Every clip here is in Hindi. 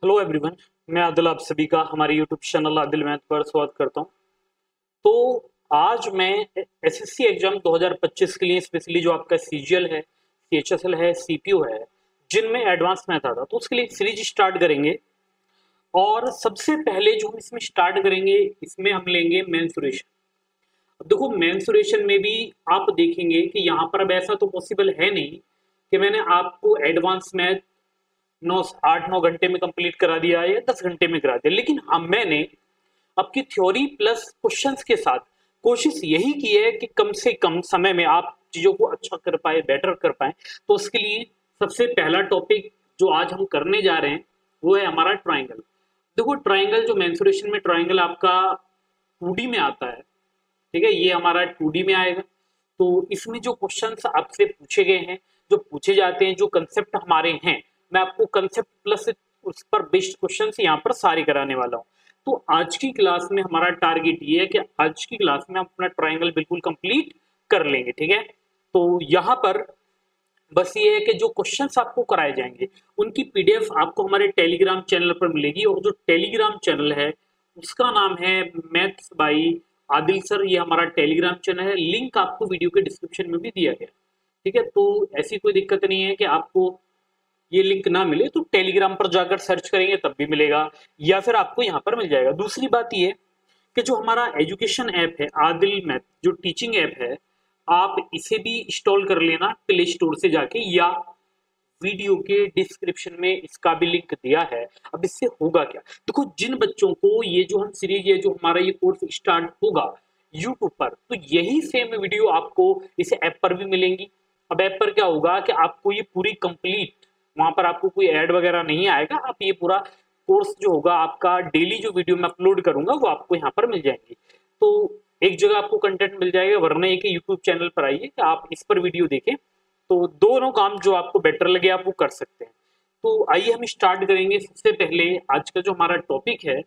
Hello everyone. मैं आदिल आप सभी का हमारे यूट्यूब चैनल आदिल मैथ पर स्वागत करता हूं। तो आज मैं एसएससी एग्जाम 2025 के लिए स्पेशली जो आपका सीजीएल है, सीएचएसएल है, सीपीओ है, जिनमें एडवांस मैथ आता तो उसके लिए सीरीज स्टार्ट करेंगे। और सबसे पहले जो हम इसमें स्टार्ट करेंगे, इसमें हम लेंगे मेंसुरेशन। अब देखो, मेंसुरेशन में भी आप देखेंगे कि यहाँ पर अब ऐसा तो पॉसिबल है नहीं कि मैंने आपको एडवांस मैथ 8-9 घंटे में कंप्लीट करा दिया या 10 घंटे में करा दिया, लेकिन हम मैंने आपकी थ्योरी प्लस क्वेश्चंस के साथ कोशिश यही की है कि कम से कम समय में आप चीजों को अच्छा कर पाए, बेटर कर पाए। तो उसके लिए सबसे पहला टॉपिक जो आज हम करने जा रहे हैं वो है हमारा ट्राइंगल। देखो, ट्राइंगल जो मेंसुरेशन में ट्राइंगल आपका 2D में आता है, ठीक है, ये हमारा 2D में आएगा। तो इसमें जो क्वेश्चंस आपसे पूछे गए हैं, जो पूछे जाते हैं, जो कंसेप्ट हमारे हैं, मैं आपको कंसेप्ट प्लस उस पर बेस्ड क्वेश्चंस यहाँ पर सारे कराने वाला हूँ। तो आज की क्लास में हमारा टारगेट ये है कि आज की क्लास में हम अपना ट्राइंगल बिल्कुल कंप्लीट कर लेंगे, ठीक है। तो यहाँ पर बस ये है कि जो क्वेश्चंस आपको कराए जाएंगे उनकी पीडीएफ आपको हमारे टेलीग्राम चैनल पर मिलेगी, और जो टेलीग्राम चैनल है उसका नाम है मैथ्स बाई आदिल सर। ये हमारा टेलीग्राम चैनल है, लिंक आपको वीडियो के डिस्क्रिप्शन में भी दिया गया, ठीक है। तो ऐसी कोई दिक्कत नहीं है कि आपको ये लिंक ना मिले, तो टेलीग्राम पर जाकर सर्च करेंगे तब भी मिलेगा, या फिर आपको यहाँ पर मिल जाएगा। दूसरी बात ये कि जो हमारा एजुकेशन ऐप है आदिल मैथ, जो टीचिंग ऐप है, आप इसे भी इंस्टॉल कर लेना प्ले स्टोर से जाके, या वीडियो के डिस्क्रिप्शन में इसका भी लिंक दिया है। अब इससे होगा क्या, देखो, जिन बच्चों को ये जो हम सीरीज है, जो हमारा ये कोर्स स्टार्ट होगा यूट्यूब पर, तो यही सेम वीडियो आपको इस ऐप पर भी मिलेंगी। अब ऐप पर क्या होगा कि आपको ये पूरी कंप्लीट, वहां पर आपको कोई ऐड वगैरह नहीं आएगा, आप ये पूरा कोर्स जो होगा आपका, डेली जो वीडियो मैं अपलोड करूंगा वो आपको यहाँ पर मिल जाएंगी। तो एक जगह आपको कंटेंट मिल जाएगा, वरना एक यूट्यूब चैनल पर आइए कि आप इस पर वीडियो देखें। तो दोनों काम जो आपको बेटर लगे आप वो कर सकते हैं। तो आइए हम स्टार्ट करेंगे। सबसे पहले आज का जो हमारा टॉपिक है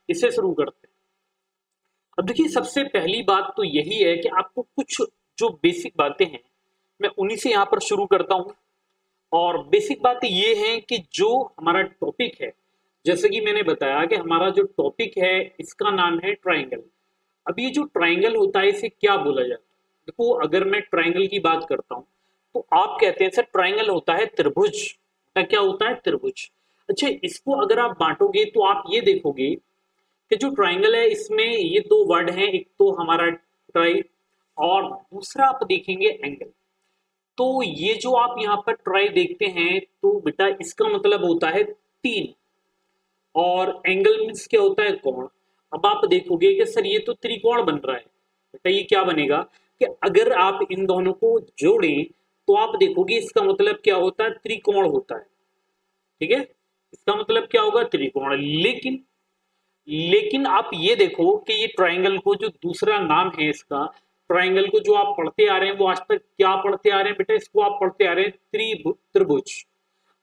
इसे शुरू करते हैं। अब देखिए, सबसे पहली बात तो यही है कि आपको कुछ जो बेसिक बातें हैं मैं उन्हीं से यहाँ पर शुरू करता हूँ। और बेसिक बात ये है कि जो हमारा टॉपिक है, जैसे कि मैंने बताया कि हमारा जो टॉपिक है इसका नाम है ट्राइंगल। अब ये जो ट्राइंगल होता है इसे क्या बोला जाता है, देखो, अगर मैं ट्राइंगल की बात करता हूँ तो आप कहते हैं सर ट्राइंगल होता है त्रिभुज। क्या होता है? त्रिभुज। अच्छा, इसको अगर आप बांटोगे तो आप ये देखोगे कि जो ट्राइंगल है इसमें ये दो वर्ड हैं, एक तो हमारा ट्राई और दूसरा आप देखेंगे एंगल। तो ये जो आप यहाँ पर ट्राई देखते हैं तो बेटा इसका मतलब होता है 3, और एंगल मीन्स क्या होता है? कोण। अब आप देखोगे कि सर ये तो त्रिकोण बन रहा है, बेटा ये क्या बनेगा कि अगर आप इन दोनों को जोड़ें तो आप देखोगे इसका मतलब क्या होता है? त्रिकोण होता है, ठीक है। इसका मतलब क्या होगा? त्रिकोण। लेकिन लेकिन आप ये देखो कि ये ट्राइंगल को जो दूसरा नाम है इसका, ट्राइंगल को जो आप पढ़ते आ रहे हैं वो आज तक क्या पढ़ते आ रहे हैं बेटा? इसको आप पढ़ते आ रहे हैं त्रिभुज।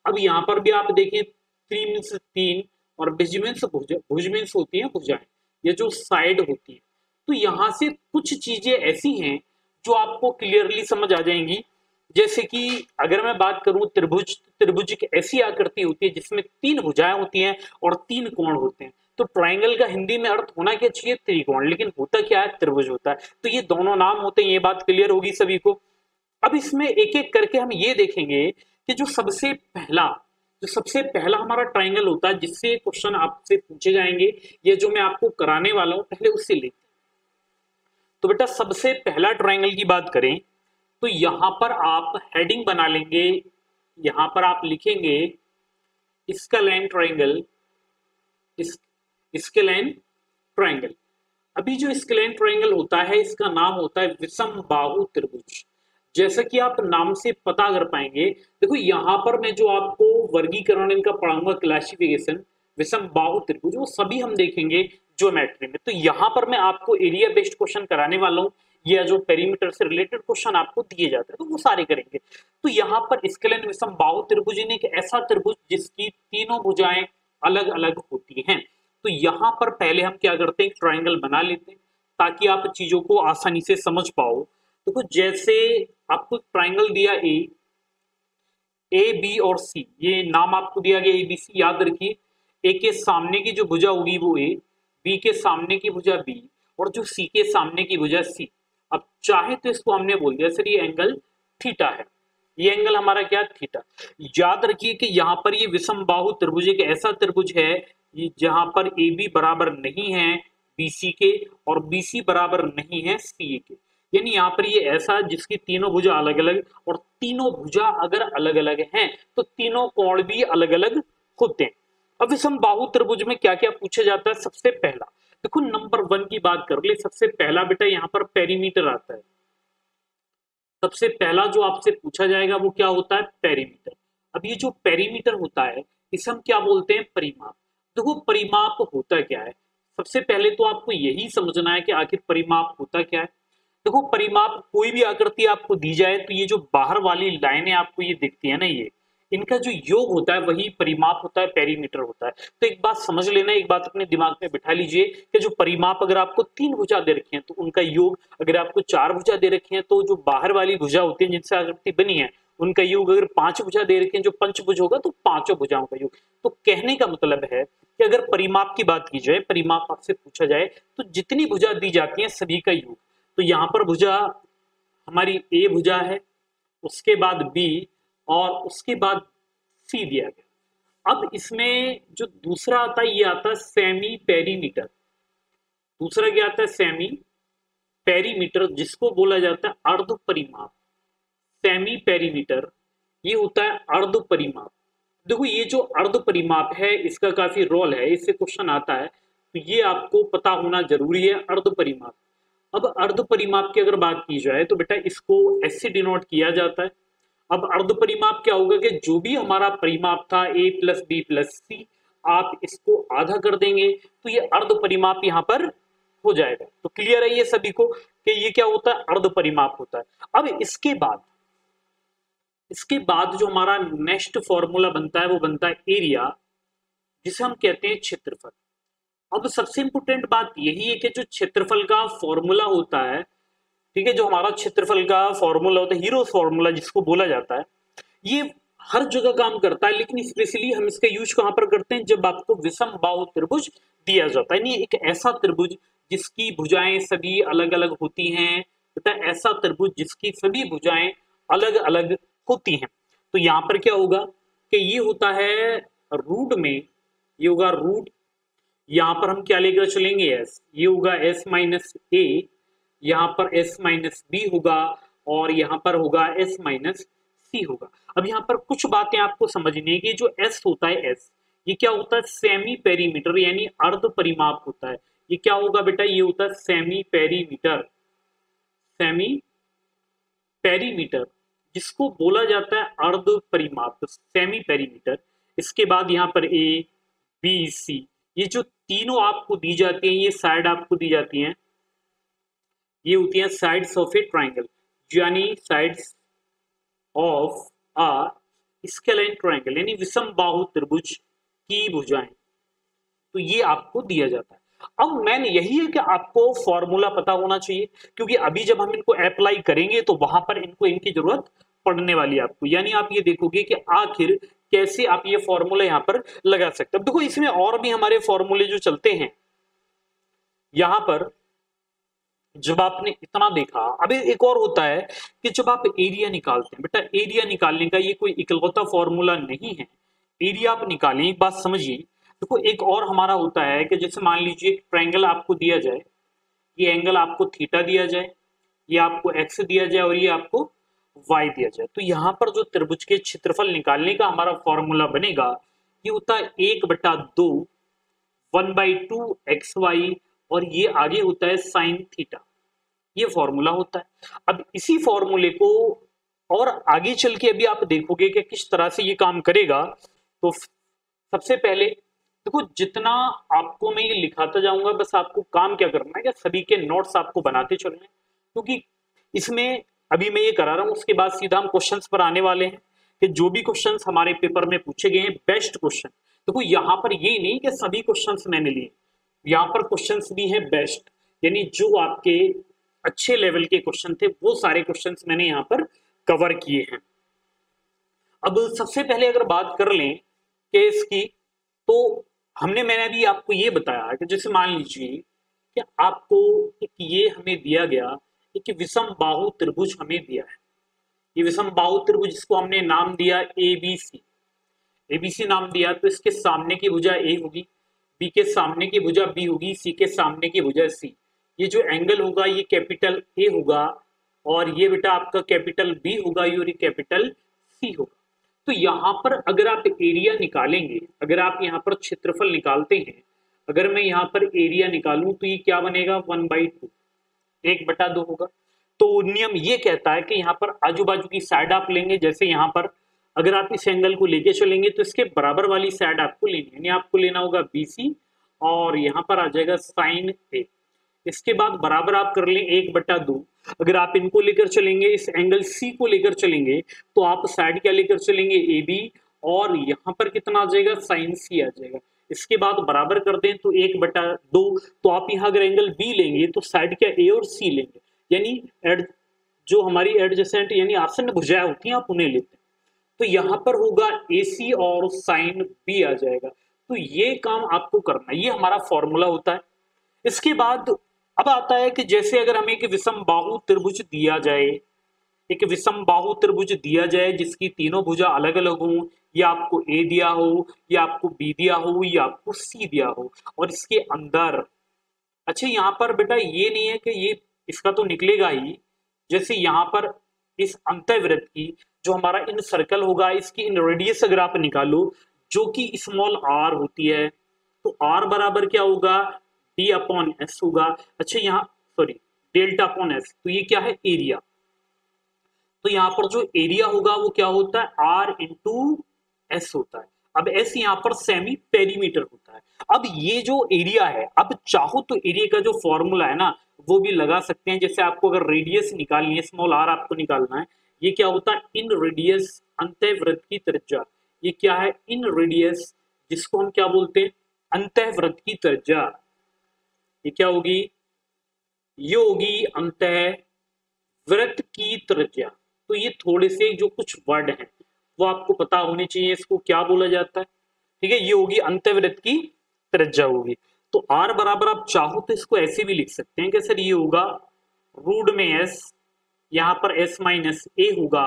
अब यहाँ पर भी आप देखिए, त्रि मीन्स 3 और भुज मीन्स भुज, भुज मीन्स होती है भुजाएं, ये जो साइड होती है। तो यहाँ से कुछ चीजें ऐसी हैं जो आपको क्लियरली समझ आ जाएंगी। जैसे कि अगर मैं बात करूं त्रिभुज, त्रिभुज एक ऐसी आकृति होती है जिसमें 3 भुजाएं होती हैं और 3 कोण होते हैं। तो ट्राइंगल का हिंदी में अर्थ होना क्या चाहिए? त्रिकोण, लेकिन होता क्या है? त्रिभुज होता है। तो ये दोनों नाम होते हैं, ये बात क्लियर होगी सभी को। अब इसमें एक एक करके हम ये देखेंगे कि जो सबसे पहला हमारा ट्राइंगल होता है जिससे क्वेश्चन आपसे पूछे जाएंगे, ये जो मैं आपको कराने वाला हूं पहले उससे लेते हैं। तो बेटा सबसे पहला ट्राइंगल की बात करें तो यहां पर आप हेडिंग बना लेंगे, यहां पर आप लिखेंगे स्केलेन ट्राइंगल, इस स्केलेन ट्राइंगल। अभी जो स्केलेन ट्राइंगल होता है इसका नाम होता है विषम बाहु त्रिभुज। जैसा कि आप नाम से पता कर पाएंगे, देखो यहाँ पर मैं जो आपको वर्गीकरण इनका पढ़ाऊंगा, क्लासिफिकेशन, विषम बाहु त्रिभुज, वो सभी हम देखेंगे ज्योमेट्री में। तो यहाँ पर मैं आपको एरिया बेस्ड क्वेश्चन कराने वाला हूँ, या जो पेरीमीटर से रिलेटेड क्वेश्चन आपको दिए जाते हैं तो वो सारे करेंगे। तो यहाँ पर स्केलेन विषम बाहु त्रिभुज एक ऐसा त्रिभुज जिसकी तीनों भुजाएं अलग अलग होती हैं। तो यहाँ पर पहले हम क्या करते हैं, ट्राइंगल बना लेते हैं ताकि आप चीजों को आसानी से समझ पाओ। देखो, जैसे आपको ट्राइंगल दिया ए बी और सी, ये नाम आपको दिया गया ABC, याद रखिए। ए के सामने की जो भुजा होगी वो ए, बी के सामने की भुजा बी, और जो सी के सामने की भुजा सी। अब चाहे तो इसको हमने बोल दिया सर ये एंगल थीटा है, ये एंगल हमारा क्या थीटा। याद रखिए कि यहाँ पर ये विषम बाहु त्रिभुज एक ऐसा त्रिभुज है जहां पर ए बी बराबर नहीं है बीसी के, और बीसी बराबर नहीं है सी के। यानी यहाँ पर ये ऐसा जिसकी तीनों भुजा अलग अलग, और तीनों भुजा अगर अलग अलग हैं तो तीनों कोण भी अलग अलग होते हैं। अब विषम बाहु त्रिभुज में क्या क्या पूछा जाता है, सबसे पहला देखो नंबर 1 की बात कर ले, सबसे पहला बेटा यहाँ पर पेरीमीटर आता है। सबसे पहला जो आपसे पूछा जाएगा वो क्या होता है, पेरीमीटर। अब ये जो पेरीमीटर होता है इसे हम क्या बोलते हैं, परिमाप। देखो परिमाप होता क्या है, सबसे पहले तो आपको यही समझना है कि आखिर परिमाप होता क्या है। देखो परिमाप कोई भी आकृति आपको दी जाए तो ये जो बाहर वाली लाइनें आपको ये दिखती है ना, ये इनका जो योग होता है वही परिमाप होता है, पेरीमीटर होता है। तो एक बात समझ लेना, एक बात अपने दिमाग में बिठा लीजिए कि जो परिमाप अगर आपको 3 भुजा दे रखी है तो उनका योग, अगर आपको 4 भुजा दे रखी है तो जो बाहर वाली भुजा होती है जिनसे आकृति बनी है उनका योग, अगर 5 भुजा दे रखी है जो पंचभुज होगा तो पांचों भुजाओं का योग। तो कहने का मतलब है कि अगर परिमाप की बात की जाए, परिमाप आपसे पूछा जाए तो जितनी भुजा दी जाती है सभी का योग। तो यहाँ पर भुजा हमारी ए भुजा है, उसके बाद बी, और उसके बाद सी दिया गया। अब इसमें जो दूसरा आता है ये आता है सेमी पेरीमीटर। दूसरा क्या आता है, सेमी पेरीमीटर, जिसको बोला जाता है अर्ध परिमाप। सेमी पेरीमीटर ये होता है अर्ध परिमाप। देखो ये जो अर्ध परिमाप है इसका काफी रोल है, इससे क्वेश्चन आता है तो ये आपको पता होना जरूरी है, अर्ध परिमाप। अब अर्ध परिमाप की अगर बात की जाए तो बेटा इसको ऐसे डिनोट किया जाता है। अब अर्ध परिमाप क्या होगा कि जो भी हमारा परिमाप था a प्लस बी प्लस सी, आप इसको आधा कर देंगे तो ये अर्ध परिमाप यहाँ पर हो जाएगा। तो क्लियर है ये सभी को कि ये क्या होता है, अर्ध परिमाप होता है। अब इसके बाद जो हमारा नेक्स्ट फॉर्मूला बनता है वो बनता है एरिया, जिसे हम कहते हैं क्षेत्रफल। अब सबसे इंपोर्टेंट बात यही है कि जो क्षेत्रफल का फॉर्मूला होता है, ठीक है, जो हमारा क्षेत्रफल का फॉर्मूला होता है, हीरोस फॉर्मूला जिसको बोला जाता है, ये हर जगह काम करता है, लेकिन स्पेशली हम इसका यूज कहां पर करते हैं, जब आपको विषम बाहु त्रिभुज दिया जाता है। यानी एक ऐसा त्रिभुज जिसकी भुजाएं सभी अलग अलग होती हैं, तथा ऐसा त्रिभुज जिसकी सभी भुजाएं अलग अलग होती हैं। तो यहां पर क्या होगा कि ये होता है रूट में, ये होगा रूट, यहां पर हम क्या लेकर चलेंगे, एस, ये होगा एस माइनस ए, यहाँ पर s माइनस बी होगा, और यहाँ पर होगा s माइनस सी होगा। अब यहाँ पर कुछ बातें आपको समझनी है कि जो s होता है, s ये क्या होता है, सेमी पेरीमीटर यानी अर्ध परिमाप होता है। ये क्या होगा बेटा, ये होता है सेमी पेरीमीटर, सेमी पेरीमीटर जिसको बोला जाता है अर्ध परिमाप, तो सेमी पेरीमीटर। इसके बाद यहाँ पर a b c, ये जो तीनों आपको दी जाती हैं, ये साइड आपको दी जाती हैं, ये होती हैं साइड्स ऑफ ए ट्राइंगल, यानी साइड्स ऑफ अ स्केलाइन ट्राइंगल, यानी विषम बाहु त्रिभुज की भुजाएं। तो ये आपको दिया जाता है। अब मैंने यही है कि आपको फॉर्मूला पता होना चाहिए, क्योंकि अभी जब हम इनको अप्लाई करेंगे तो वहां पर इनको इनकी जरूरत पड़ने वाली है आपको। यानी आप ये देखोगे कि आखिर कैसे आप ये फॉर्मूला यहाँ पर लगा सकते हो। देखो इसमें और भी हमारे फॉर्मूले जो चलते हैं, यहां पर जब आपने इतना देखा, अब एक और होता है कि जब आप एरिया निकालते हैं, बेटा एरिया निकालने का ये कोई इकलौता फॉर्मूला नहीं है, एरिया आप निकालें। एक बात समझिए, देखो एक और हमारा होता है कि जैसे मान लीजिए एक ट्रायंगल आपको दिया जाए, ये एंगल आपको थीटा दिया जाए, ये आपको एक्स दिया जाए और ये आपको वाई दिया जाए, तो यहाँ पर जो त्रिभुज के क्षेत्रफल निकालने का हमारा फॉर्मूला बनेगा ये होता है 1/2 1/2 एक्स वाई, और ये आगे होता है साइन थीटा, ये फॉर्मूला होता है। अब इसी फॉर्मूले को और आगे चल के अभी आप देखोगे कि किस तरह से ये काम करेगा। तो सबसे पहले देखो जितना आपको मैं ये लिखाता जाऊंगा, बस आपको काम क्या करना है कि सभी के नोट्स आपको बनाते चलने, क्योंकि इसमें अभी मैं ये करा रहा हूं, उसके बाद सीधा हम क्वेश्चंस पर आने वाले हैं कि जो भी क्वेश्चंस हमारे पेपर में पूछे गए हैं बेस्ट क्वेश्चन। देखो यहाँ पर ये नहीं कि सभी क्वेश्चंस मैंने लिए, यहाँ पर क्वेश्चंस भी हैं बेस्ट, यानी जो आपके अच्छे लेवल के क्वेश्चन थे वो सारे क्वेश्चंस मैंने यहाँ पर कवर किए हैं। अब सबसे पहले अगर बात कर लें केस की, तो मैंने अभी आपको ये बताया कि जैसे मान लीजिए कि आपको एक ये हमें दिया गया, एक विषम बाहु त्रिभुज हमें दिया है। ये विषम बाहु त्रिभुज जिसको हमने नाम दिया एबीसी, एबीसी नाम दिया। तो इसके सामने की भुजा ए होगी, बी के सामने की भुजा बी होगी, सी के सामने की भुजा सी। ये जो एंगल होगा ये कैपिटल ए होगा, और ये बेटा आपका कैपिटल बी होगा, और ये कैपिटल सी होगा। तो यहाँ पर अगर आप एरिया निकालेंगे, अगर आप यहाँ पर क्षेत्रफल निकालते हैं, अगर मैं यहाँ पर एरिया निकालूं तो ये क्या बनेगा 1/2, 1/2 होगा। तो नियम ये कहता है कि यहाँ पर आजू बाजू की साइड आप लेंगे, जैसे यहाँ पर अगर आप इस एंगल को लेके चलेंगे तो इसके बराबर वाली साइड आपको लेनी है, यानी आपको लेना होगा BC, और यहाँ पर आ जाएगा साइन ए। इसके बाद बराबर आप कर लें 1/2। अगर आप इनको लेकर चलेंगे, इस एंगल C को लेकर चलेंगे, तो आप साइड क्या लेकर चलेंगे AB, और यहाँ पर कितना आ जाएगा साइन C आ जाएगा। इसके बाद बराबर कर दें तो 1/2। तो आप यहाँ अगर एंगल B लेंगे तो साइड क्या A और C लेंगे, यानी जो हमारी एडजेसेंट यानी आसन्न भुजाएं होती हैं आप उन्हें लेते हैं। तो यहाँ पर होगा AC और साइन B आ जाएगा। तो ये काम आपको करना है, ये हमारा फॉर्मूला होता है। इसके बाद अब आता है कि जैसे अगर हमें एक विषम बाहु त्रिभुज दिया जाए, एक विषम बाहु त्रिभुज दिया जाए जिसकी तीनों भुजा अलग अलग हों, या आपको ए दिया हो, या आपको बी दिया हो, या आपको सी दिया हो, और इसके अंदर, अच्छा यहाँ पर बेटा ये नहीं है कि ये इसका तो निकलेगा ही, जैसे यहाँ पर इस अंतःवृत्त की जो हमारा इन सर्कल होगा, इसकी इन रेडियस अगर आप निकालो जो कि स्मॉल r होती है, तो r बराबर क्या होगा d/s होगा। अच्छा यहाँ सॉरी डेल्टा अपॉन s, तो ये क्या है एरिया। तो यहाँ पर जो एरिया होगा वो क्या होता है r इंटू एस होता है। अब s यहाँ पर सेमी पेरीमीटर होता है। अब ये जो एरिया है, अब चाहो तो एरिया का जो फॉर्मूला है ना वो भी लगा सकते हैं। जैसे आपको अगर रेडियस निकालनी है, स्मॉल r आपको निकालना है, ये क्या होता है इन रेडियस अंतःवृत्त की त्रिज्या। ये क्या है इन रेडियस, जिसको हम क्या बोलते हैं अंतःवृत्त की त्रिज्या। ये क्या होगी, ये होगी अंतःवृत्त की त्रिज्या। तो ये थोड़े से जो कुछ वर्ड हैं वो आपको पता होने चाहिए, इसको क्या बोला जाता है, ठीक है। ये होगी अंतःवृत्त की त्रिज्या होगी। तो r बराबर आप चाहो तो इसको ऐसे भी लिख सकते हैं कि सर ये होगा रूट में s, यहाँ पर s माइनस ए होगा,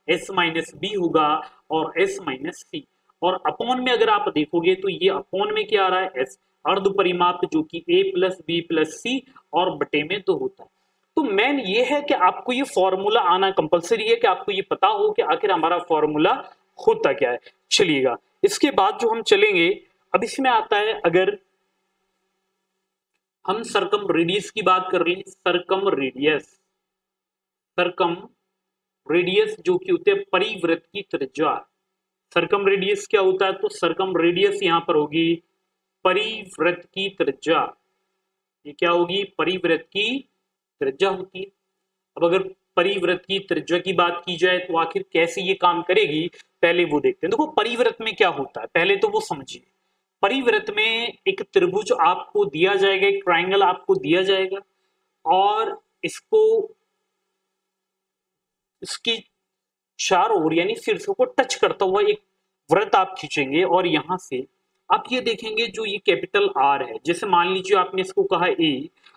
s माइनस बी होगा, और s माइनस सी। और अपॉन में अगर आप देखोगे तो ये अपॉन में क्या आ रहा है s, अर्ध परिमाप जो कि a प्लस बी प्लस सी और बटे में 2 होता है। तो मेन ये है कि आपको ये फॉर्मूला आना कंपलसरी है, कि आपको ये पता हो कि आखिर हमारा फॉर्मूला होता क्या है। चलिएगा इसके बाद जो हम चलेंगे, अब इसमें आता है अगर हम सरकम रेडियस की बात कर लें, सरकम रेडियस जो कि होते हैं परिवृत्त की त्रिज्या। सरकम रेडियस क्या होता है, तो सरकम रेडियस यहाँ पर होगी परिवृत्त की त्रिज्या। ये क्या होगी परिवृत्त की त्रिज्या होती है। अब अगर परिवृत्त की त्रिज्या की बात की जाए तो आखिर कैसे ये काम करेगी, पहले वो देखते हैं। देखो परिवृत्त में क्या होता है पहले तो वो समझिए। परिवृत्त में एक त्रिभुज आपको दिया जाएगा, एक ट्राइंगल आपको दिया जाएगा, और इसकी चारों ओर यानी शीर्षों को टच करता हुआ एक वृत्त आप खींचेंगे, और यहां से आप ये देखेंगे जो ये कैपिटल R है। जैसे मान लीजिए आपने इसको कहा A,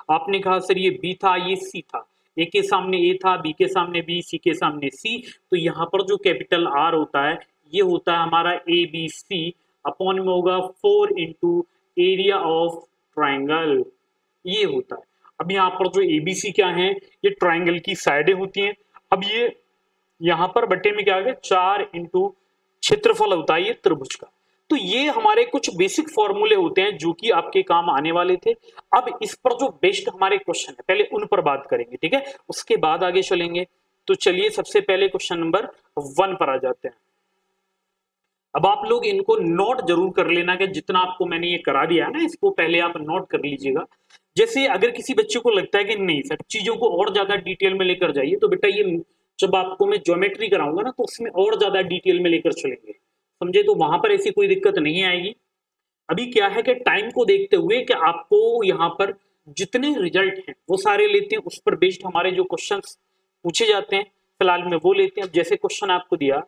आपने कहा सर ये B था, ये C था, A के सामने A था, B के सामने B, C के सामने C। तो यहाँ पर जो कैपिटल R होता है ये होता है हमारा ABC, अपॉन में होगा 4 इंटू एरिया ऑफ ट्राइंगल, ये होता है। अब यहाँ पर जो ABC क्या है, ये ट्राइंगल की साइडें होती हैं। अब ये यहाँ पर बटे में क्या आ गया 4 इंटू क्षेत्रफल होता है ये त्रिभुज का। तो ये हमारे कुछ बेसिक फॉर्मूले होते हैं जो कि आपके काम आने वाले थे। अब इस पर जो बेस्ड हमारे क्वेश्चन है पहले उन पर बात करेंगे, ठीक है, उसके बाद आगे चलेंगे। तो चलिए सबसे पहले क्वेश्चन नंबर 1 पर आ जाते हैं। अब आप लोग इनको नोट जरूर कर लेना कि जितना आपको मैंने ये करा दिया है ना इसको पहले आप नोट कर लीजिएगा। जैसे अगर किसी बच्चे को लगता है कि नहीं सर चीजों को और ज्यादा डिटेल में लेकर जाइए, तो बेटा ये जब आपको मैं ज्योमेट्री कराऊंगा ना तो उसमें और ज्यादा डिटेल में लेकर चलेंगे, समझे, तो वहां पर ऐसी कोई दिक्कत नहीं आएगी। अभी क्या है कि टाइम को देखते हुए कि आपको यहाँ पर जितने रिजल्ट हैं वो सारे लेते हैं, उस पर बेस्ड हमारे जो क्वेश्चन पूछे जाते हैं फिलहाल में वो लेते हैं। अब जैसे क्वेश्चन आपको दिया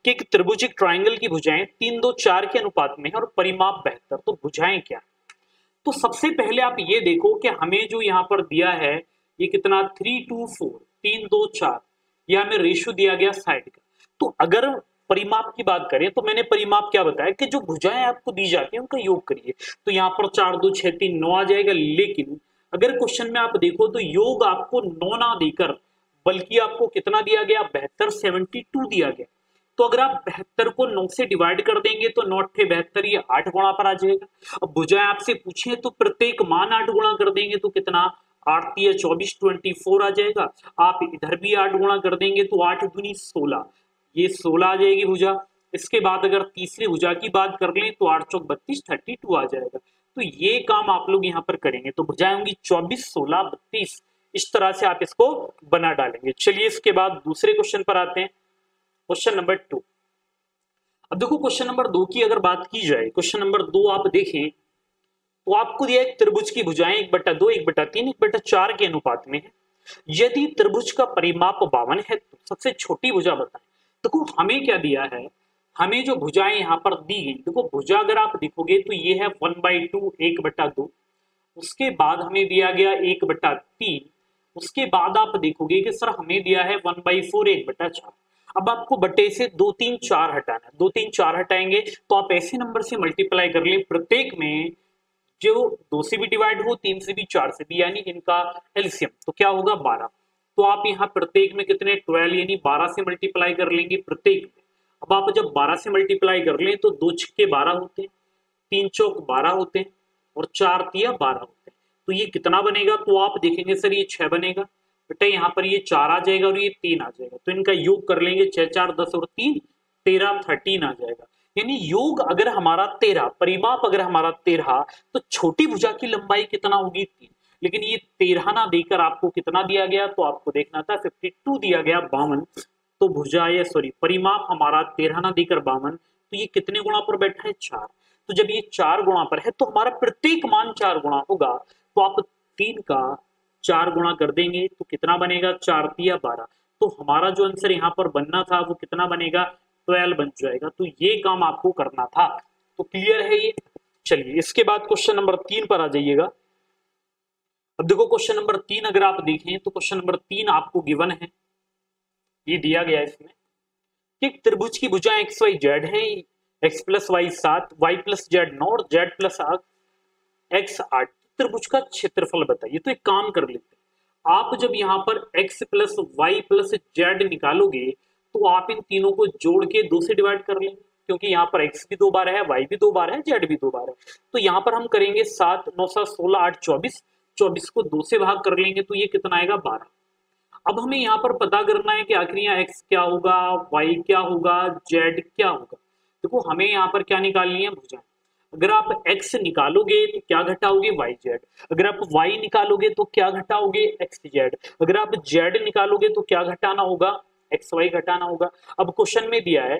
कि एक त्रिभुज एक ट्राइंगल की भुजाएं 3 2 4 के अनुपात में है और परिमाप 72, तो भुजाएं क्या? तो सबसे पहले आप ये देखो कि हमें जो यहाँ पर दिया है ये कितना 3 2 4 3 2 4, ये हमें रेशियो दिया गया साइड का। तो अगर परिमाप की बात करें तो मैंने परिमाप क्या बताया कि जो भुजाएं आपको दी जाती हैं उनका योग करिए, तो यहाँ पर 4 2 6 3 9 आ जाएगा। लेकिन अगर क्वेश्चन में आप देखो तो योग आपको 9 ना देकर बल्कि आपको कितना दिया गया 72 72 दिया गया। तो अगर आप 72 को 9 से डिवाइड कर देंगे तो 9 8 72, ये 8 गुणा पर आ जाएगा। अब भुजाएं आपसे पूछे तो प्रत्येक मान 8 गुणा कर देंगे तो कितना 8 3 24 24 आ जाएगा। आप इधर भी 8 गुणा कर देंगे तो 8 दूनी 16, ये 16 आ जाएगी भुजा। इसके बाद अगर तीसरी भुजा की बात कर लें तो 8 चौक 32 32 आ जाएगा। तो ये काम आप लोग यहाँ पर करेंगे तो भुजाएं होंगी 24 16 32, इस तरह से आप इसको बना डालेंगे। चलिए इसके बाद दूसरे क्वेश्चन पर आते हैं, क्वेश्चन नंबर 2। अब देखो क्वेश्चन नंबर 2 की अगर बात की जाए, क्वेश्चन नंबर 2 आप देखें तो आपको दिया एक त्रिभुज की भुजाएं 1/2 1/3 1/4 के अनुपात में है। यदि त्रिभुज का परिमाप 52 है तो सबसे छोटी भुजा बताएं। देखो हमें क्या दिया है, हमें जो भुजाएं यहाँ पर दी गई, देखो भुजा अगर आप देखोगे तो ये है 1/2 1/2, उसके बाद हमें दिया गया 1/3, उसके बाद आप देखोगे कि सर हमें दिया है 1/4 1/4। अब आपको बटे से 2 3 4 हटाना है, 2 3 4 हटाएंगे तो आप ऐसे नंबर से मल्टीप्लाई कर लें प्रत्येक में जो 2 से भी डिवाइड हो 3 से भी 4 से भी, यानी इनका एलसीएम, तो क्या होगा 12। तो आप यहाँ प्रत्येक में कितने 12 यानी 12 से मल्टीप्लाई कर लेंगे प्रत्येक में। अब आप जब 12 से मल्टीप्लाई कर लें तो 2 छक्के 12 होते हैं, 3 चौक 12 होते हैं और 4 तिया 12 होते हैं। तो ये कितना बनेगा, तो आप देखेंगे सर ये 6 बनेगा बेटा, यहाँ पर ये 4 आ जाएगा और ये 3 आ जाएगा, तो इनका योग कर लेंगे 6 4 10 और 3 13 13 आ जाएगा। यानी योग अगर हमारा 13, परिमाप अगर हमारा 13, तो छोटी भुजा की लंबाई कितना होगी 3। लेकिन ये 13 ना देकर आपको कितना दिया गया, तो आपको देखना था 52 दिया गया 52। तो भुजा या सॉरी परिमाप हमारा 13 ना देकर 52, तो ये कितने गुणा पर बैठा है 4। तो जब ये 4 गुणा पर है तो हमारा प्रत्येक मान 4 गुणा होगा, तो आप 3 का 4 गुणा कर देंगे तो कितना बनेगा 4 तिया 12। तो हमारा जो आंसर यहाँ पर बनना था वो कितना बनेगा 12 बन जाएगा। तो ये काम आपको करना था। तो क्लियर है ये। चलिए इसके बाद क्वेश्चन नंबर 3 पर आ जाइएगा। अब देखो क्वेश्चन नंबर 3 अगर आप देखें तो क्वेश्चन नंबर 3 आपको गिवन है, ये दिया गया है इसमें कि एक त्रिभुज की भुजाएं एक्स वाई जेड है, X plus Y 7 Y plus Z 9 और जेड प्लस एक्स 8। त्रिभुज का क्षेत्रफल बताइए। तो एक काम कर लेते हैं, आप जब यहाँ पर x plus Y plus Z निकालोगे तो आप इन तीनों को जोड़ के 2 से डिवाइड कर लेंगे, क्योंकि यहाँ पर x भी 2 बार है, y भी 2 बार है, z भी 2 बार है। तो यहाँ पर हम करेंगे 7 9 7 16 8 24, 24 को 2 से भाग कर लेंगे तो ये कितना आएगा 12। अब हमें यहाँ पर पता करना है कि आखिर यहाँ x क्या होगा, y क्या होगा, z क्या होगा। देखो हमें यहाँ पर क्या निकालनी है भुजाएं। अगर आप x निकालोगे तो क्या घटाओगे yz, अगर आप y निकालोगे तो क्या घटाओगे xz, अगर आप z निकालोगे तो क्या घटाना होगा xy घटाना होगा। अब क्वेश्चन में दिया है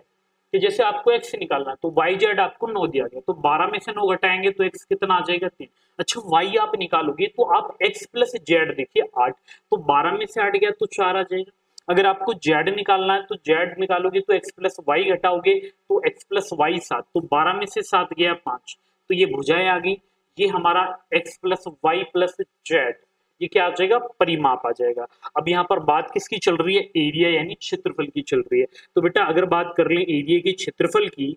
कि जैसे आपको x निकालना है तो yz आपको 9 दिया गया, तो 12 में से 9 घटाएंगे तो x कितना आ जाएगा 3। अच्छा y आप निकालोगे तो आप x प्लस जेड देखिए 8, तो 12 में से 8 गया तो 4 आ जाएगा। अगर आपको z निकालना है तो z निकालोगे तो x प्लस वाई घटाओगे तो x प्लस वाई 7, तो 12 में से 7 गया 5, तो ये भुजाएं आ गई। ये हमारा x plus Y plus Z, ये क्या आ जाएगा परिमाप आ जाएगा। अब यहाँ पर बात किसकी चल रही है, एरिया यानी क्षेत्रफल की चल रही है। तो बेटा अगर बात कर ले एरिया की क्षेत्रफल की,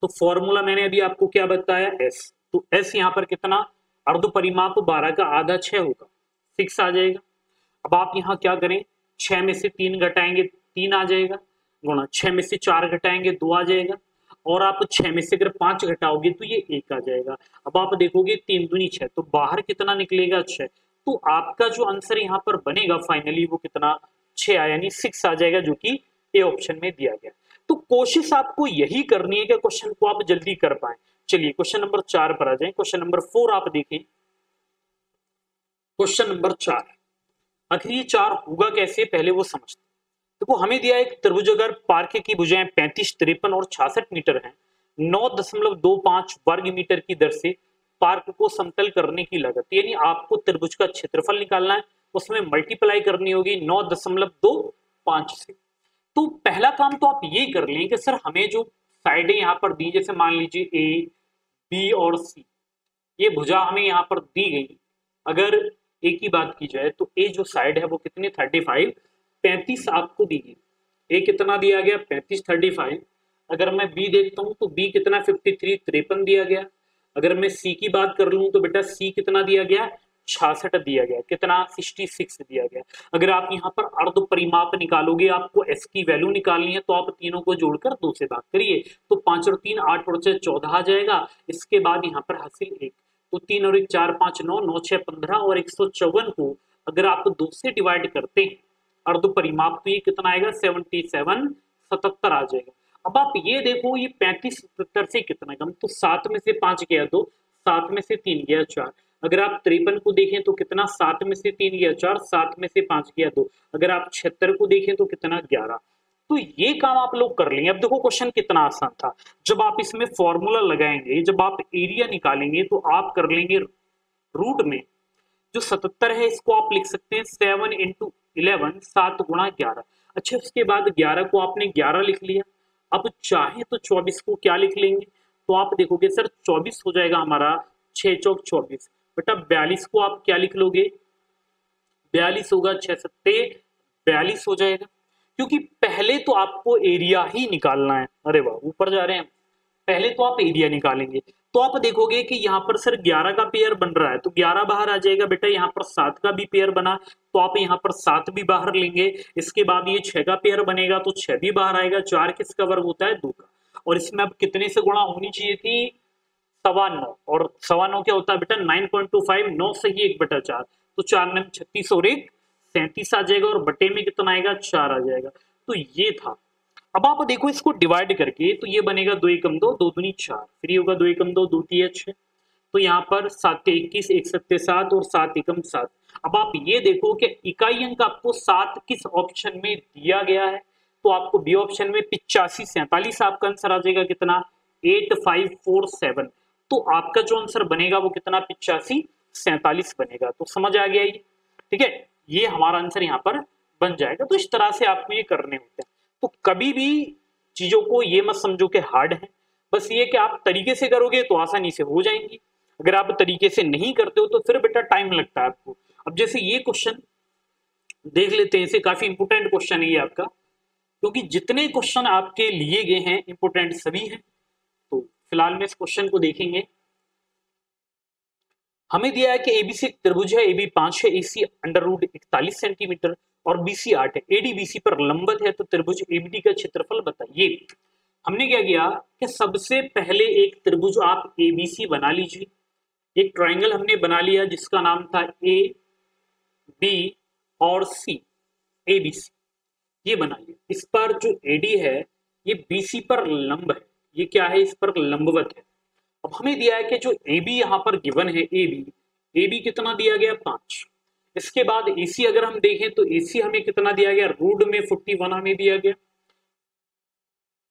तो फॉर्मूला मैंने अभी आपको क्या बताया s, तो s यहाँ पर कितना अर्ध परिमाप 12 का आधा 6 होगा 6 आ जाएगा। अब आप यहाँ क्या करें 6 में से 3 घटाएंगे 3 आ जाएगा, गुणा 6 में से 4 घटाएंगे 2 आ जाएगा, और आप 6 में से अगर 5 घटाओगे तो ये 1 आ जाएगा। अब आप देखोगे 3 दूनी 6, तो बाहर कितना निकलेगा 6, तो आपका जो आंसर यहाँ पर बनेगा फाइनली वो कितना 6 यानी 6 आ जाएगा, जो कि ए ऑप्शन में दिया गया। तो कोशिश आपको यही करनी है कि क्वेश्चन को आप जल्दी कर पाए। चलिए क्वेश्चन नंबर 4 पर आ जाए। क्वेश्चन नंबर 4 आप देखें, क्वेश्चन नंबर 4 आखिर ये 4 होगा कैसे पहले वो समझते। देखो हमें दिया एक त्रिभुज अगर पार्क की भुजाएं 35 53 और 66 मीटर हैं, 9.25 वर्ग मीटर की दर से पार्क को समतल करने की लागत, यानी आपको त्रिभुज का क्षेत्रफल निकालना है, उसमें मल्टीप्लाई करनी होगी 9.25 से। तो पहला काम तो आप ये कर लें कि सर हमें जो साइडें यहाँ पर दी, जैसे मान लीजिए ए, बी और सी, ये भुजा हमें यहाँ पर दी गई। अगर ए की बात की जाए तो ए जो साइड है वो कितनी 35 35 आपको दी गई। ए कितना दिया गया 35 35। अगर मैं बी देखता हूँ तो बी कितना 53 53 दिया गया। अगर मैं सी की बात कर लूँ तो बेटा सी कितना दिया गया 66 दिया गया, कितना 66 दिया गया। अगर आप यहाँ पर अर्ध परिमाप निकालोगे, आपको एस की वैल्यू निकालनी है, तो आप तीनों को जोड़कर 2 से भाग करिए, तो 5 और 3 8 और 6 14 आ जाएगा। इसके बाद यहाँ पर हासिल 1, तो 3 और 1 4 5 9 9 6 15 और 154 को अगर आप 2 से डिवाइड करते हैं अर्ध परिमाप, तो ये कितना आएगा 77 77 आ जाएगा। अब आप ये देखो, ये 35 77 से कितना कम, तो 7 में से 5 गया 2, 7 में से 3 गया 4। अगर आप 53 को देखें तो कितना 7 में से 3 गया 4, 7 में से 5 गया 2। अगर आप 76 को देखें तो कितना 11। तो ये काम आप लोग कर लेंगे। अब देखो क्वेश्चन कितना आसान था। जब आप इसमें फॉर्मूला लगाएंगे, जब आप एरिया निकालेंगे, तो आप कर लेंगे रूट में जो 77 है इसको आप लिख सकते हैं 7 इंटू 11, 7 गुणा 11। अच्छा, उसके बाद 11 को आपने 11 लिख लिया। अब चाहे तो 24 को क्या लिख लेंगे, तो आप देखोगे सर 24 हो जाएगा हमारा 6 चौक 24। बेटा 42 को आप क्या लिख लोगे, 42 होगा 6 सत्ते 42 हो जाएगा, क्योंकि पहले तो आपको एरिया ही निकालना है। अरे वाह, ऊपर जा रहे हैं। पहले तो आप एरिया निकालेंगे, तो आप देखोगे कि यहाँ पर सर 11 का पेयर बन रहा है, तो 11 बाहर आ जाएगा। बेटा यहाँ पर 7 का भी पेयर बना, तो आप यहाँ पर 7 भी बाहर लेंगे। इसके बाद ये 6 का पेयर बनेगा, तो 6 भी बाहर आएगा। 4 किसका वर्ग होता है 2 का, और इसमें अब कितने से गुणा होनी चाहिए थी 9.25, और 9.25 क्या होता है बेटा 9.25, 9 से ही 1/4, तो 4 9 36 और 1 37 आ जाएगा, और बटे में कितना आएगा 4 आ जाएगा। तो ये था। अब आप देखो इसको डिवाइड करके, तो ये बनेगा 2 एकम 2, 2 दूनी 4, फिर ये होगा 2 एकम 2, 2 तिया 6, तो यहाँ पर 7 21, 1 7 7 और 7 एकम 7। अब आप ये देखो कि इकाई अंक आपको 7 किस ऑप्शन में दिया गया है, तो आपको बी ऑप्शन में 85 47 आपका आंसर आ जाएगा, कितना 8547। तो आपका जो आंसर बनेगा वो कितना 85 47 बनेगा। तो समझ आ गया ये, ठीक है, ये हमारा आंसर यहाँ पर बन जाएगा। तो इस तरह से आपको ये करने होते हैं। तो कभी भी चीजों को ये मत समझो कि हार्ड है, बस ये कि आप तरीके से करोगे तो आसानी से हो जाएंगी। अगर आप तरीके से नहीं करते हो तो फिर बेटा टाइम लगता है आपको। अब जैसे ये क्वेश्चन देख लेते हैं, इसे काफी इंपोर्टेंट क्वेश्चन है ये आपका, क्योंकि जितने क्वेश्चन आपके लिए गए हैं इंपोर्टेंट सभी हैं। तो फिलहाल में इस क्वेश्चन को देखेंगे। हमें दिया है कि एबीसी एक त्रिभुज है, एबी 5 है, एसी अंडर रूट 41 सेंटीमीटर और बीसी 8 है, एडी बीसी पर लंबवत है, तो त्रिभुज एबीडी का क्षेत्रफल बताइए। हमने क्या किया कि सबसे पहले एक त्रिभुज आप एबीसी बना लीजिए। एक ट्राइंगल हमने बना लिया जिसका नाम था ए बी और सी, एबीसी, ये बनाइए। इस पर जो एडी है ये बीसी पर लंब है, ये क्या है इस पर लंबवत है। अब हमें दिया है कि जो ए बी यहाँ पर गिवन है, ए बी कितना दिया गया 5। इसके बाद एसी अगर हम देखें तो एसी हमें कितना दिया गया, रूट में 41 हमें दिया गया।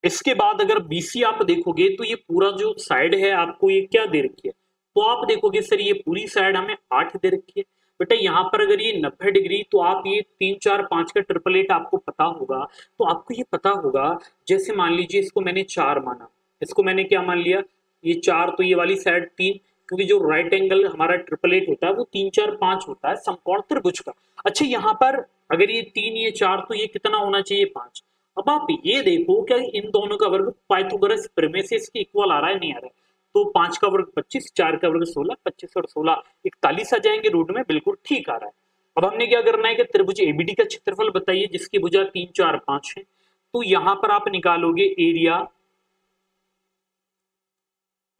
इसके बाद अगर बीसी आप देखोगे तो ये पूरा जो साइड है आपको ये क्या दे रखी है, तो आप देखोगे सर ये पूरी साइड हमें 8 दे रखी है। बेटा यहाँ पर अगर ये 90 डिग्री, तो आप ये 3 4 5 का ट्रिपल एट आपको पता होगा, तो आपको ये पता होगा। जैसे मान लीजिए इसको मैंने 4 माना, इसको मैंने क्या मान लिया, ये 4, तो ये वाली साइड 3, क्योंकि जो राइट एंगल हमारा ट्रिपल एट होता है वो 3 4 5 होता है समकोण त्रिभुज का। अच्छा, यहाँ पर अगर ये 3 ये 4, तो ये कितना होना चाहिए 5। अब आप ये देखो क्या इन दोनों का वर्ग पाइथागोरस प्रमेय से इसके इक्वल आ रहा है, नहीं आ रहा है, तो 5 का वर्ग 25, 4 का वर्ग 16, 25 और 16 41 आ जाएंगे रूट में, बिल्कुल ठीक आ रहा है। अब हमने क्या करना है कि त्रिभुज एबीडी का क्षेत्रफल बताइए जिसकी भुजा 3 4 5 है। तो यहां पर आप निकालोगे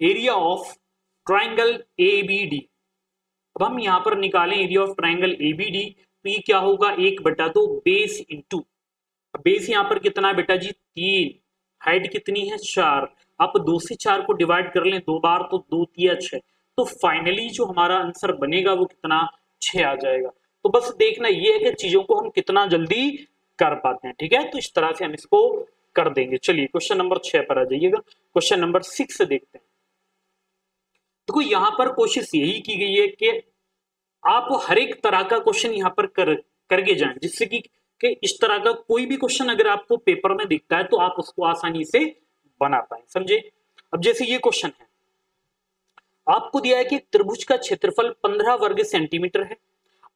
एरिया ऑफ ट्राइंगल एबीडी। अब हम यहां पर निकालें एरिया ऑफ ट्राइंगल एबीडी, तो ये क्या होगा 1/2 बेस इंटू, बेस यहाँ पर कितना है बेटा जी 3, हाइट कितनी है 4, आप 2 से 4 को डिवाइड कर लें 2 बार, तो 2 तिया 6, तो फाइनली जो हमारा आंसर बनेगा वो कितना 6 आ जाएगा। तो बस देखना ये है कि चीजों को हम कितना जल्दी कर पाते हैं, ठीक है। तो इस तरह से हम इसको कर देंगे। चलिए क्वेश्चन नंबर 6 पर आ जाइएगा। क्वेश्चन नंबर 6 देखते हैं। देखो यहाँ पर कोशिश यही की गई है कि आप हर एक तरह का क्वेश्चन यहाँ पर करके जाएं, जिससे कि कि इस तरह का कोई भी क्वेश्चन अगर आपको पेपर में दिखता है तो आप उसको आसानी से बना पाए, समझे। अब जैसे ये क्वेश्चन है, आपको दिया है कि त्रिभुज का क्षेत्रफल 15 वर्ग सेंटीमीटर है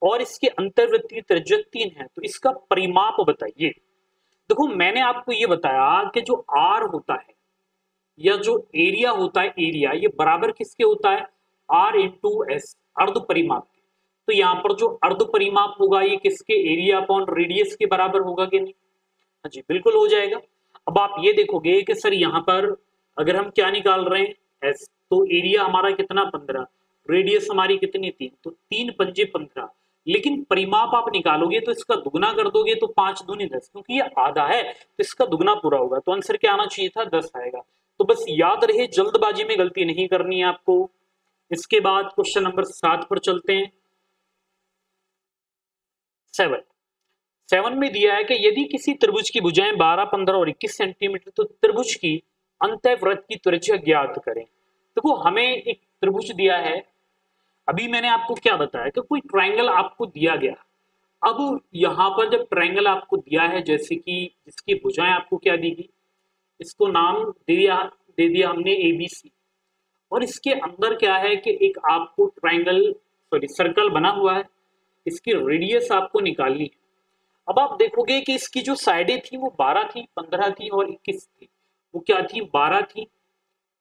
और इसके अंतर्वृत्त की त्रिज्या 3 है, तो इसका परिमाप बताइए। देखो मैंने आपको ये बताया कि जो आर होता है या जो एरिया होता है, एरिया ये बराबर किसके होता है, आर इंटू एस, अर्ध परिमाप के। तो यहाँ पर जो अर्ध परिमाप होगा ये किसके, एरिया अपॉन रेडियस के बराबर होगा कि नहीं। हाँ जी बिल्कुल हो जाएगा। अब आप ये देखोगे कि सर यहाँ पर अगर हम क्या निकाल रहे हैं, एस, तो एरिया हमारा कितना 15, रेडियस हमारी कितनी 3, तो 3 पंजे 15, लेकिन परिमाप आप निकालोगे तो इसका दुगना कर दोगे तो 5 दूनी 10, क्योंकि ये आधा है तो इसका दुगना पूरा होगा, तो आंसर क्या आना चाहिए था, 10 आएगा। तो बस याद रहे जल्दबाजी में गलती नहीं करनी है आपको। इसके बाद क्वेश्चन नंबर 7 पर चलते हैं। 7 में दिया है कि यदि किसी त्रिभुज की भुजाएं 12, 15 और 21 सेंटीमीटर तो त्रिभुज की अंतःवृत्त की त्रिज्या ज्ञात करें। देखो हमें एक त्रिभुज दिया है, अभी मैंने आपको क्या बताया कि कोई ट्रायंगल आपको दिया गया। अब यहाँ पर जब ट्रायंगल आपको दिया है, जैसे कि जिसकी भुजाएं आपको क्या दी गई, इसको नाम दे दिया हमने एबीसी, और इसके अंदर क्या है कि एक आपको ट्रायंगल सॉरी सर्कल बना हुआ है, इसकी रेडियस आपको निकालनी है। अब आप देखोगे कि इसकी जो साइडें थी वो 12 थी, 15 थी और 21 थी। वो क्या थी, 12 थी,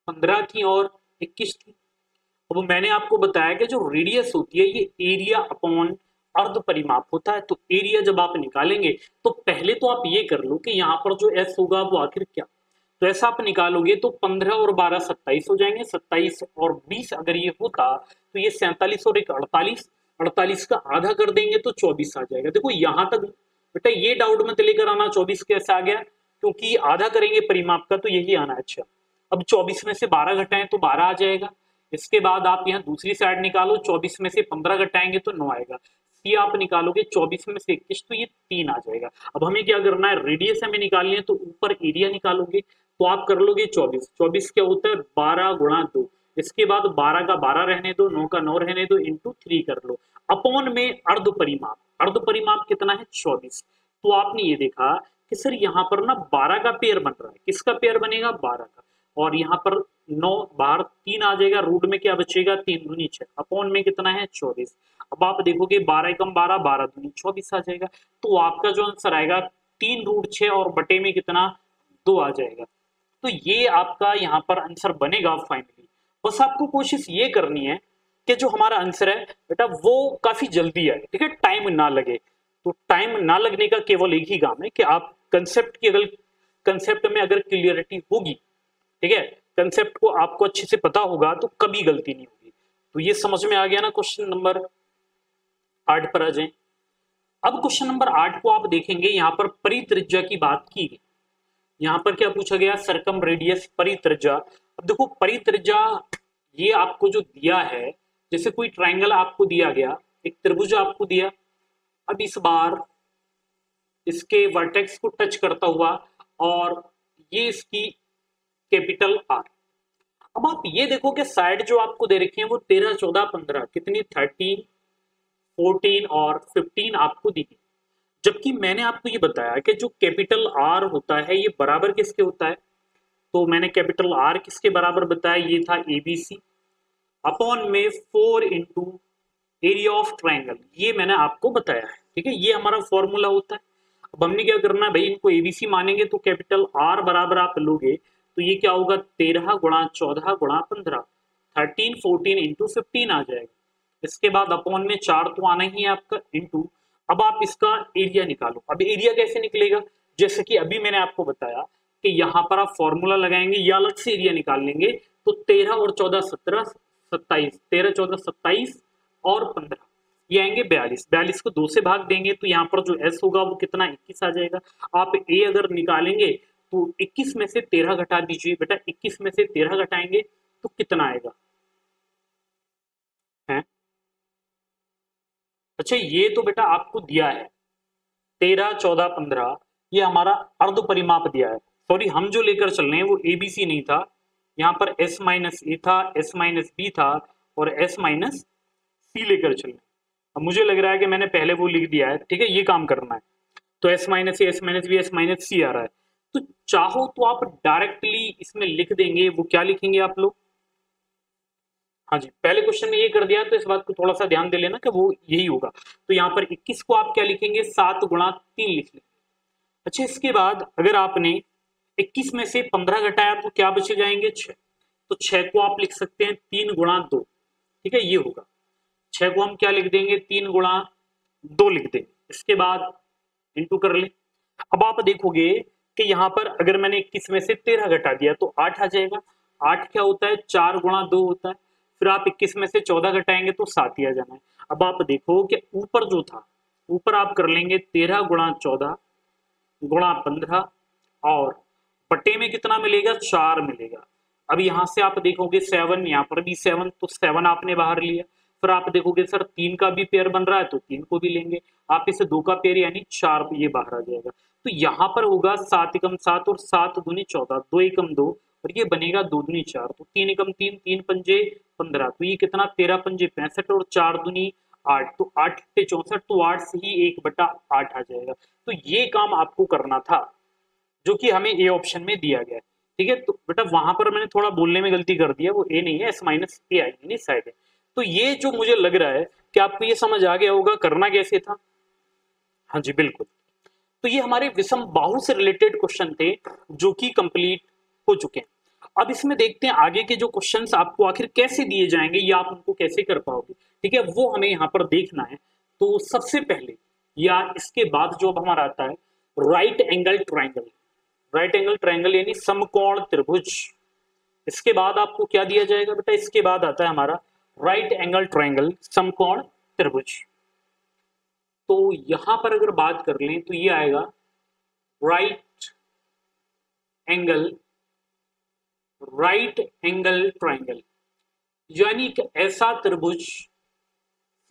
15 थी और 21 थी। अब मैंने आपको बताया कि जो रेडियस होती है ये एरिया अपॉन अर्ध परिमाप होता है। तो एरिया जब आप निकालेंगे तो पहले तो आप ये कर लो कि यहाँ पर जो एस होगा वो आखिर क्या, तो ऐसा आप निकालोगे तो 15 और 12 27 हो जाएंगे, 27 और 20 अगर ये होता तो ये 47 और एक 48, 48 का आधा कर देंगे तो 24 आ जाएगा। देखो यहाँ तक बेटा ये डाउट मत लेकर आना 24 कैसे आ गया, क्योंकि आधा करेंगे परिमाप का तो यही आना। अच्छा अब 24 में से 12 घटाएं तो 12 आ जाएगा। इसके बाद आप यहाँ दूसरी साइड निकालो, 24 में से 15 घटाएंगे तो 9 आएगा। सी आप निकालोगे 24 में से 21 तो ये 3 आ जाएगा। अब हमें क्या करना है, रेडियस हमें निकालनी है, तो ऊपर एरिया निकालोगे तो आप कर लोगे 24, 24 क्या होता है 12 गुणा 2, इसके बाद 12 का 12 रहने दो, 9 का 9 रहने दो, इंटू 3 कर लो, अपॉन में अर्ध परिमाप, अर्ध परिमाप कितना है 24। तो आपने ये देखा कि सर यहाँ पर ना 12 का पेयर बन रहा है, किसका पेयर बनेगा 12 का, और यहाँ पर 9 बाहर 3 आ जाएगा, रूट में क्या बचेगा 3 दूनी 6, अपॉन में कितना है 24। अब आप देखोगे 12 एकम 12, 12 दूनी 24 आ जाएगा। तो आपका जो आंसर आएगा 3 रूट 6 और बटे में कितना 2 आ जाएगा। तो ये आपका यहाँ पर आंसर बनेगा फाइनली। बस आपको कोशिश ये करनी है कि जो हमारा आंसर है बेटा वो काफी जल्दी आए, ठीक है, टाइम ना लगे। तो टाइम ना लगने का केवल एक ही काम है कि आप कंसेप्ट की अगर कंसेप्ट में अगर क्लियरिटी होगी, ठीक है, कंसेप्ट को आपको अच्छे से पता होगा तो कभी गलती नहीं होगी। तो ये समझ में आ गया ना। क्वेश्चन नंबर 8 पर आ जाए। अब क्वेश्चन नंबर 8 को आप देखेंगे, यहाँ पर परित्रिज्या की बात की गई। यहाँ पर क्या पूछा गया, सरकम रेडियस परित्रिज्या। अब देखो परित्रिज्या ये आपको जो दिया है, जैसे कोई ट्रायंगल आपको दिया गया, एक त्रिभुज आपको दिया, अब इस बार इसके वर्टेक्स को टच करता हुआ और ये इसकी कैपिटल आर। अब आप ये देखो कि साइड जो आपको दे रखी है वो 13, 14, 15 कितनी 13, 14 और 15 आपको दी गई। जबकि मैंने आपको ये बताया कि जो कैपिटल आर होता है ये बराबर किसके होता है, तो मैंने कैपिटल आर किसके बराबर बताया, ये था एबीसी अपॉन में 4 इंटू एरिया ऑफ ट्रायंगल, ये मैंने आपको बताया है, ठीक है, ये हमारा फॉर्मूला होता है। अब हमने क्या करना है भाई, इनको एबीसी मानेंगे तो कैपिटल आर बराबर आप लोगे तो ये क्या होगा 13 गुणा 14 गुणा 15, 13 14 इंटू 15 आ जाएगा। इसके बाद अपॉन में 4 तो आना ही है आपका, इंटू अब आप इसका एरिया निकालो। अब एरिया कैसे निकलेगा, जैसे कि अभी मैंने आपको बताया कि यहाँ पर आप फॉर्मूला लगाएंगे या अलग से एरिया निकाल लेंगे, तो 13 और 14 17 27, 13 14 27 और 15 ये आएंगे 42, 42 को 2 से भाग देंगे तो यहाँ पर जो एस होगा वो कितना 21 आ जाएगा। आप ए अगर निकालेंगे तो 21 में से 13 घटा दीजिए बेटा, 21 में से 13 घटाएंगे तो कितना आएगा है? अच्छा ये तो बेटा आपको दिया है 13 14 15, ये हमारा अर्ध परिमाप दिया है। सॉरी हम जो लेकर चल रहे हैं वो एबीसी नहीं था, यहाँ पर एस माइनस ए था, एस माइनस बी था और एस माइनस सी लेकर चल रहे हैं। अब मुझे लग रहा है कि मैंने पहले वो लिख दिया है, ठीक है, ये काम करना है। तो S minus A, S minus B, S minus C आ रहा है। तो चाहो तो आप डायरेक्टली इसमें लिख देंगे, वो क्या लिखेंगे आप लोग? हाँ जी, पहले क्वेश्चन में ये कर दिया, तो इस बात को थोड़ा सा ध्यान दे लेना कि वो यही होगा। तो यहाँ पर 21 को आप क्या लिखेंगे? 7 गुणा 3 लिख लेंगे। अच्छा, इसके बाद अगर आपने 21 में से 15 घटाया तो क्या बचे जाएंगे? 6। तो 6 को आप लिख सकते हैं 3 गुणा 2, ठीक है, ये होगा। 6 को हम क्या लिख देंगे? 3 गुणा 2 लिख देंगे। इसके बाद इंटू कर ले। अब आप देखोगे कि यहाँ पर अगर मैंने 21 में से 13 घटा दिया तो 8 आ जाएगा। 8 क्या होता है? 4 गुणा 2 होता है। फिर आप 21 में से 14 घटाएंगे तो 7 ही आ जाना है। अब आप देखो कि ऊपर जो था, ऊपर आप कर लेंगे 13 गुणा 14 गुणा 15 और बटे में कितना मिलेगा? 4 मिलेगा। अब यहाँ से आप देखोगे 7, यहाँ पर भी 7, तो 7 आपने बाहर लिया। फिर आप देखोगे सर 3 का भी पेयर बन रहा है तो 3 को भी लेंगे। आप इसे 2 का पेयर यानी 4, ये बाहर आ जाएगा। तो यहाँ पर होगा 7 एकम 7 और 7 दूनी 14, 2 एकम 2 और ये बनेगा 2 दूनी 4, तो 3 एकम 3, 3 पंजे 15, तो ये कितना? 13 पंजे 65 और 4 दूनी 8, तो 8 से 64, तो 8 से ही 1/8 आ जाएगा। तो ये काम आपको करना था जो कि हमें ए ऑप्शन में दिया गया है, ठीक है। तो बेटा वहां पर मैंने थोड़ा बोलने में गलती कर दिया, वो ए नहीं है, एस माइनस ए आई साइड है। तो ये जो मुझे लग रहा है कि आपको ये समझ आ गया होगा करना कैसे था। हाँ जी बिल्कुल। तो ये हमारे विषम बाहु से रिलेटेड क्वेश्चन थे जो कि कंप्लीट हो चुके हैं। अब इसमें देखते हैं आगे के जो क्वेश्चंस आपको आखिर कैसे दिए जाएंगे या आप उनको कैसे कर पाओगे, ठीक है, वो हमें यहाँ पर देखना है। तो सबसे पहले या इसके बाद जो अब हमारा आता है right angle triangle. Right angle triangle यानी समकोण त्रिभुज। इसके बाद आपको क्या दिया जाएगा बेटा? इसके बाद आता है हमारा राइट एंगल ट्राइंगल, समकोण त्रिभुज। तो यहां पर अगर बात कर लें तो ये आएगा राइट एंगल ट्राइंगल, यानी कि ऐसा त्रिभुज,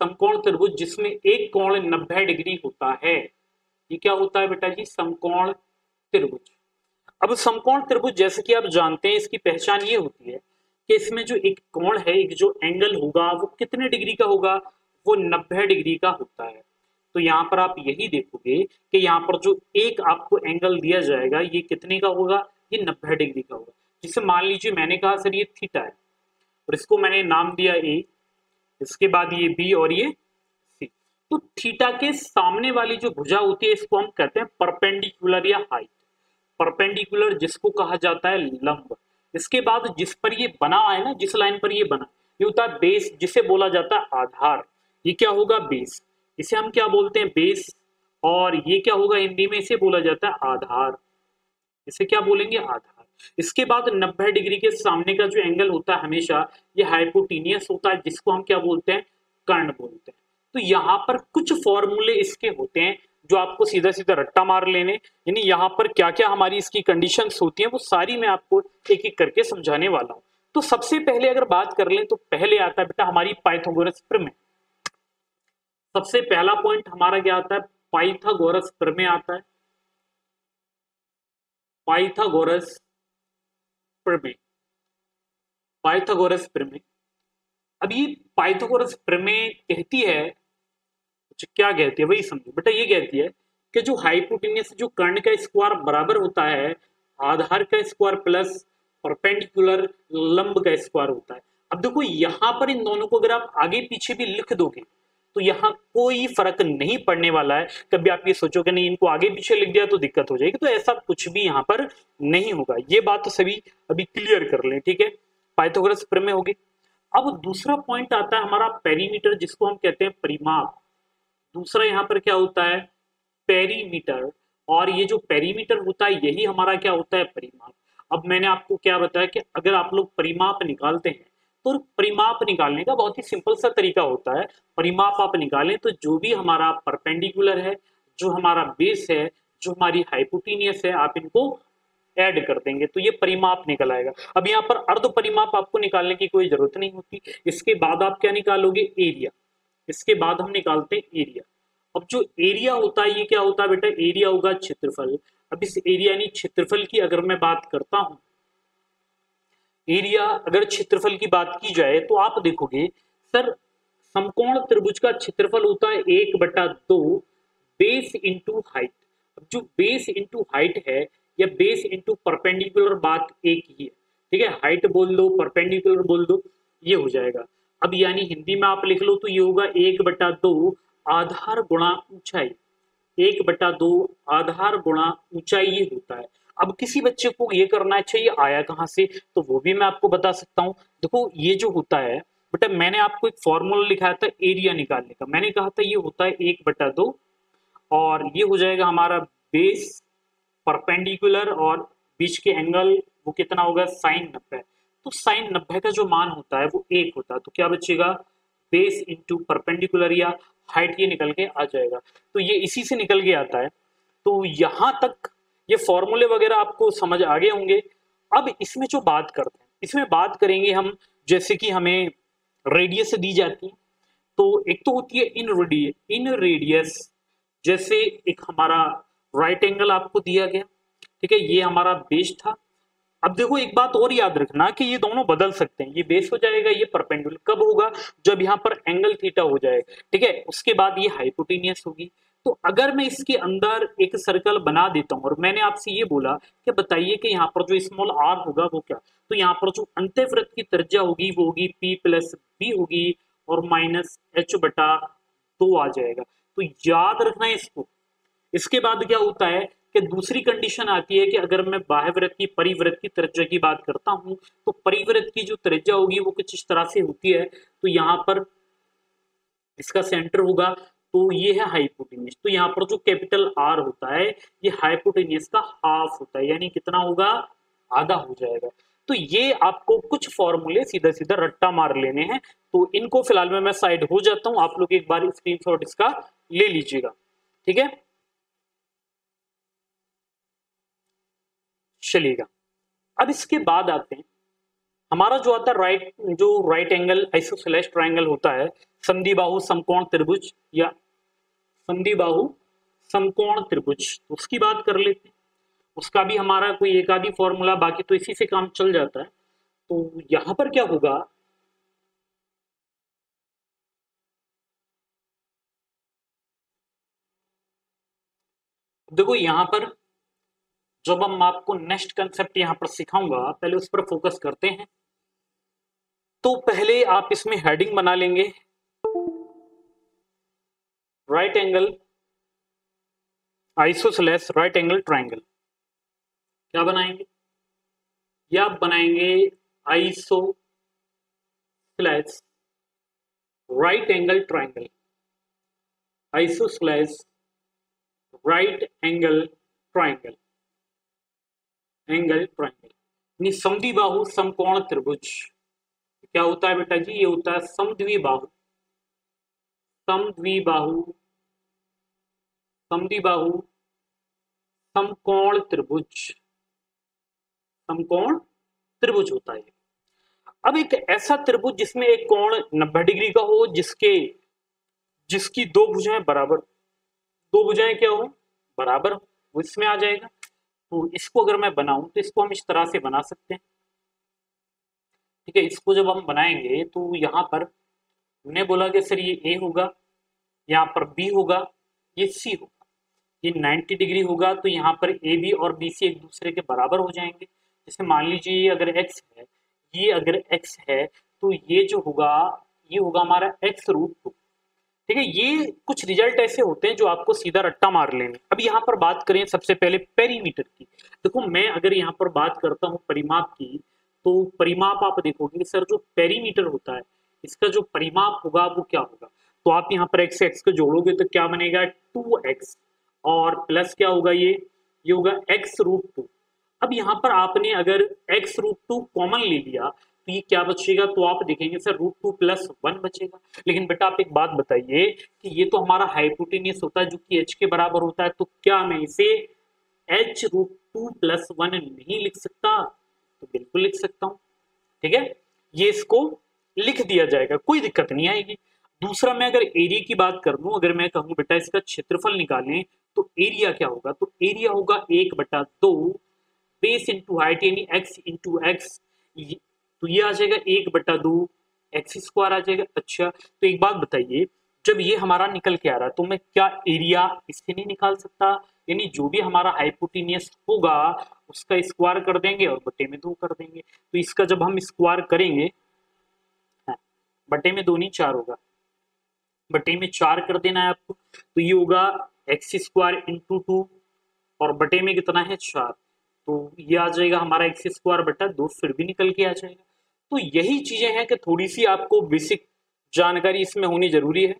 समकोण त्रिभुज जिसमें एक कोण 90 डिग्री होता है। ये क्या होता है बेटा जी? समकोण त्रिभुज। अब समकोण त्रिभुज जैसे कि आप जानते हैं इसकी पहचान ये होती है कि इसमें जो एक कोण है, एक जो एंगल होगा वो कितने डिग्री का होगा? वो 90 डिग्री का होता है। तो यहाँ पर आप यही देखोगे कि यहाँ पर जो एक आपको एंगल दिया जाएगा ये कितने का होगा? ये 90 डिग्री का होगा। जिसे मान लीजिए मैंने कहा सर ये थीटा है और इसको मैंने नाम दिया ए, इसके बाद ये बी और ये सी। तो थीटा के सामने वाली जो भुजा होती है इसको हम कहते हैं परपेंडिकुलर या हाइट। परपेंडिकुलर जिसको कहा जाता है लंब। इसके बाद जिस पर ये बना है ना, जिस लाइन पर ये बना, ये होता है बेस, जिसे बोला जाता है आधार। ये क्या होगा? बेस। इसे हम क्या बोलते हैं? बेस। और ये क्या होगा? हिंदी में इसे बोला जाता है आधार। इसे क्या बोलेंगे? आधार। इसके बाद 90 डिग्री के सामने का जो एंगल होता है हमेशा ये हाइपोटेनियस होता है, जिसको हम क्या बोलते हैं? कर्ण बोलते हैं। तो यहाँ पर कुछ फॉर्मूले इसके होते हैं जो आपको सीधा सीधा रट्टा मार लेने, यानी यहाँ पर क्या क्या हमारी इसकी कंडीशंस होती हैं वो सारी मैं आपको एक एक करके समझाने वाला हूँ। तो सबसे पहले अगर बात कर लें तो पहले आता है बेटा हमारी पाइथागोरस प्रमेय। सबसे पहला पॉइंट हमारा क्या आता है? पाइथागोरस प्रमेय आता है। पाइथागोरस प्रमेय, पाइथागोरस प्रमेय। अब ये पाइथागोरस प्रमेय कहती है, क्या कहती है वही समझो बेटा। ये कहती है कि जो हाइपोटेनियस जो कर्ण का स्क्वायर बराबर होता है आधार का स्क्वायर प्लस परपेंडिकुलर लंब का स्क्वायर होता है। अब देखो यहाँ पर इन दोनों को अगर आप आगे पीछे भी लिख दोगे तो यहाँ कोई फर्क नहीं पड़ने वाला है। कभी आप ये सोचो कि नहीं इनको आगे पीछे लिख दिया तो दिक्कत हो जाएगी, तो ऐसा कुछ भी यहाँ पर नहीं होगा। ये बात तो सभी अभी क्लियर कर लें, ठीक है। पाइथागोरस प्रमेय होगी। अब दूसरा पॉइंट आता है हमारा पेरीमीटर, जिसको हम कहते हैं परिमाप। दूसरा यहाँ पर क्या होता है? पेरीमीटर। और ये जो पेरीमीटर होता है यही हमारा क्या होता है? परिमाप। अब मैंने आपको क्या बताया कि अगर आप लोग परिमाप निकालते हैं तो परिमाप निकालने का बहुत ही सिंपल सा तरीका होता है। परिमाप आप निकालें तो जो भी हमारा परपेंडिकुलर है, जो हमारा बेस है, जो हमारी हाइपोटेनियस है, आप इनको ऐड कर देंगे तो ये परिमाप निकल आएगा। अब यहाँ पर अर्ध परिमाप आपको निकालने की कोई जरूरत नहीं होती। इसके बाद आप क्या निकालोगे? एरिया। इसके बाद हम निकालते हैं एरिया। अब जो एरिया होता है ये क्या होता है बेटा? एरिया होगा क्षेत्रफल। अब इस एरिया यानी क्षेत्रफल की अगर मैं बात करता हूं, एरिया अगर क्षेत्रफल की बात की जाए तो आप देखोगे सर समकोण त्रिभुज का क्षेत्रफल होता है 1/2 बेस इंटू हाइट। जो बेस इंटू हाइट है या बेस इंटू परपेंडिकुलर बात एक ही है, ठीक है, हाइट बोल दो परपेंडिकुलर बोल दो, ये हो जाएगा। अब यानी हिंदी में आप लिख लो तो ये होगा 1/2 आधार गुणा ऊंचाई, 1/2 आधार गुणा ऊंचाई ये होता है। अब किसी बच्चे को ये करना है, अच्छा ये आया कहाँ से, तो वो भी मैं आपको बता सकता हूँ। देखो ये जो होता है बेटा, मैंने आपको एक फॉर्मूला लिखाया था एरिया निकालने का, मैंने कहा था ये होता है 1/2 और ये हो जाएगा हमारा बेस परपेंडिकुलर और बीच के एंगल वो कितना होगा sin 90। तो sin 90 का जो मान होता है वो 1 होता है, तो क्या बचेगा बेस इंटू परपेंडिकुलर या हाइट, ये निकल के आ जाएगा। तो ये इसी से निकल के आता है। तो यहां तक ये फॉर्मूले वगैरह आपको समझ आ गए होंगे। अब इसमें जो बात करते हैं, इसमें बात करेंगे हम, जैसे कि हमें रेडियस दी जाती है, तो एक तो होती है इन रेडियस, जैसे एक हमारा राइट एंगल आपको दिया गया, ठीक है, ये हमारा बेस था। अब देखो एक बात और याद रखना कि ये दोनों बदल सकते हैं, ये बेस हो जाएगा, ये परपेंडिकुलर कब होगा, जब यहाँ पर एंगल थीटा हो जाएगा, ठीक है, उसके बाद ये हाइपोटेनियस होगी। तो अगर मैं इसके अंदर एक सर्कल बना देता हूं और मैंने आपसे ये बोला कि बताइए कि यहाँ पर जो स्मॉल आर होगा वो क्या, तो यहाँ पर जो अंत्यवृत्त की त्रिज्या होगी वो होगी P + B होगी और -h/2 आ जाएगा। तो याद रखना है इसको। इसके बाद क्या होता है कि दूसरी कंडीशन आती है कि अगर मैं बाह्यवृत्त की परिवृत्त की त्रिज्या की बात करता हूं, तो परिवृत्त की जो त्रिज्या होगी वो कुछ इस तरह से होती है। तो यहाँ पर इसका सेंटर होगा, तो ये है हाइपोटेनियस। तो यहाँ पर जो कैपिटल आर होता है ये हाइपोटेनियस का हाफ होता है, यानी कितना होगा, आधा हो जाएगा। तो ये आपको कुछ फॉर्मूले सीधा सीधा रट्टा मार लेने हैं, तो इनको फिलहाल में मैं साइड हो जाता हूं, आप लोग एक बार स्क्रीनशॉट इसका ले लीजिएगा, ठीक है। चलिएगा, अब इसके बाद आते हैं, हमारा जो आता है राइट एंगल आइसोसेलेस ट्रायंगल होता है, संधिबाहु समकोण त्रिभुज या संधिबाहु समकोण त्रिभुज, तो उसकी बात कर लेते हैं। उसका भी हमारा कोई एक आधी फॉर्मूला, बाकी तो इसी से काम चल जाता है। तो यहां पर क्या होगा, देखो यहां पर जब हम आपको नेक्स्ट कंसेप्ट यहां पर सिखाऊंगा, पहले उस पर फोकस करते हैं। तो पहले आप इसमें हेडिंग बना लेंगे, right angle isosceles right angle triangle. क्या बनाएंगे, या आप बनाएंगे isosceles right angle triangle, isosceles right angle triangle, यानी समद्विबाहु समकोण त्रिभुज। क्या होता है बेटा जी, ये होता है समद्विबाहु समद्विबाहु समद्विबाहु समकोण त्रिभुज, समकोण त्रिभुज होता है। अब एक ऐसा त्रिभुज जिसमें एक कोण 90 डिग्री का हो, जिसकी दो भुजाएं बराबर, दो भुजाएं क्या हो, बराबर, वो इसमें आ जाएगा। तो इसको अगर मैं बनाऊं तो इसको हम इस तरह से बना सकते हैं, ठीक है। इसको जब हम बनाएंगे तो यहाँ पर हमने बोला कि सर ये ए होगा, यहाँ पर बी होगा, ये सी होगा, ये 90 डिग्री होगा, तो यहाँ पर ए बी और बी सी एक दूसरे के बराबर हो जाएंगे। जैसे मान लीजिए ये अगर x है, ये अगर x है, तो ये जो होगा ये होगा हमारा x√2, ठीक है। ये कुछ रिजल्ट ऐसे होते हैं जो आपको सीधा रट्टा मार लेंगे। अब यहाँ पर बात करें सबसे पहले पेरीमीटर की। देखो मैं अगर यहाँ पर बात करता हूँ परिमाप की, तो परिमाप आप देखोगे कि सर जो पेरीमीटर होता है इसका जो परिमाप होगा वो क्या होगा, तो आप यहाँ पर x से x को जोड़ोगे तो क्या बनेगा 2x और प्लस क्या होगा, ये होगा x√2। अब यहाँ पर आपने अगर x√2 कॉमन ले लिया तो ये क्या बचेगा, तो आप देखेंगे सर √2 + 1 बचेगा। लेकिन बेटा आप एक बात बताइए कि ये तो हमारा हाइपोटेनियस होता है जो कि h के बराबर होता है, तो क्या मैं इसे h√2 + 1 नहीं लिख सकता, तो बिल्कुल लिख सकता हूँ, ठीक है। ये इसको लिख दिया जाएगा, कोई दिक्कत नहीं आएगी। दूसरा मैं अगर एरिया की बात कर लूं, अगर मैं कहूं बेटा इसका क्षेत्रफल निकालें, तो एरिया क्या होगा, तो एरिया होगा 1/2 बेस इंटू हाइट यानी x इंटू एक्स, तो ये आ जाएगा 1/2 x² आ जाएगा। अच्छा तो एक बात बताइए, जब ये हमारा निकल के आ रहा है तो मैं क्या एरिया इससे नहीं निकाल सकता, यानी जो भी हमारा हाइपोटेनियस होगा उसका स्क्वायर कर देंगे और बटे में 2 कर देंगे। तो इसका जब हम स्क्वायर करेंगे, हाँ, बटे में 2 नहीं 4 होगा, बटे में 4 कर देना है आपको, तो ये होगा एक्स स्क्वायर इंटू 2 और बटे में कितना है 4, तो ये आ जाएगा हमारा एक्स स्क्वायर बटा 2, फिर भी निकल के आ जाएगा। तो यही चीजें हैं कि थोड़ी सी आपको बेसिक जानकारी इसमें होनी जरूरी है।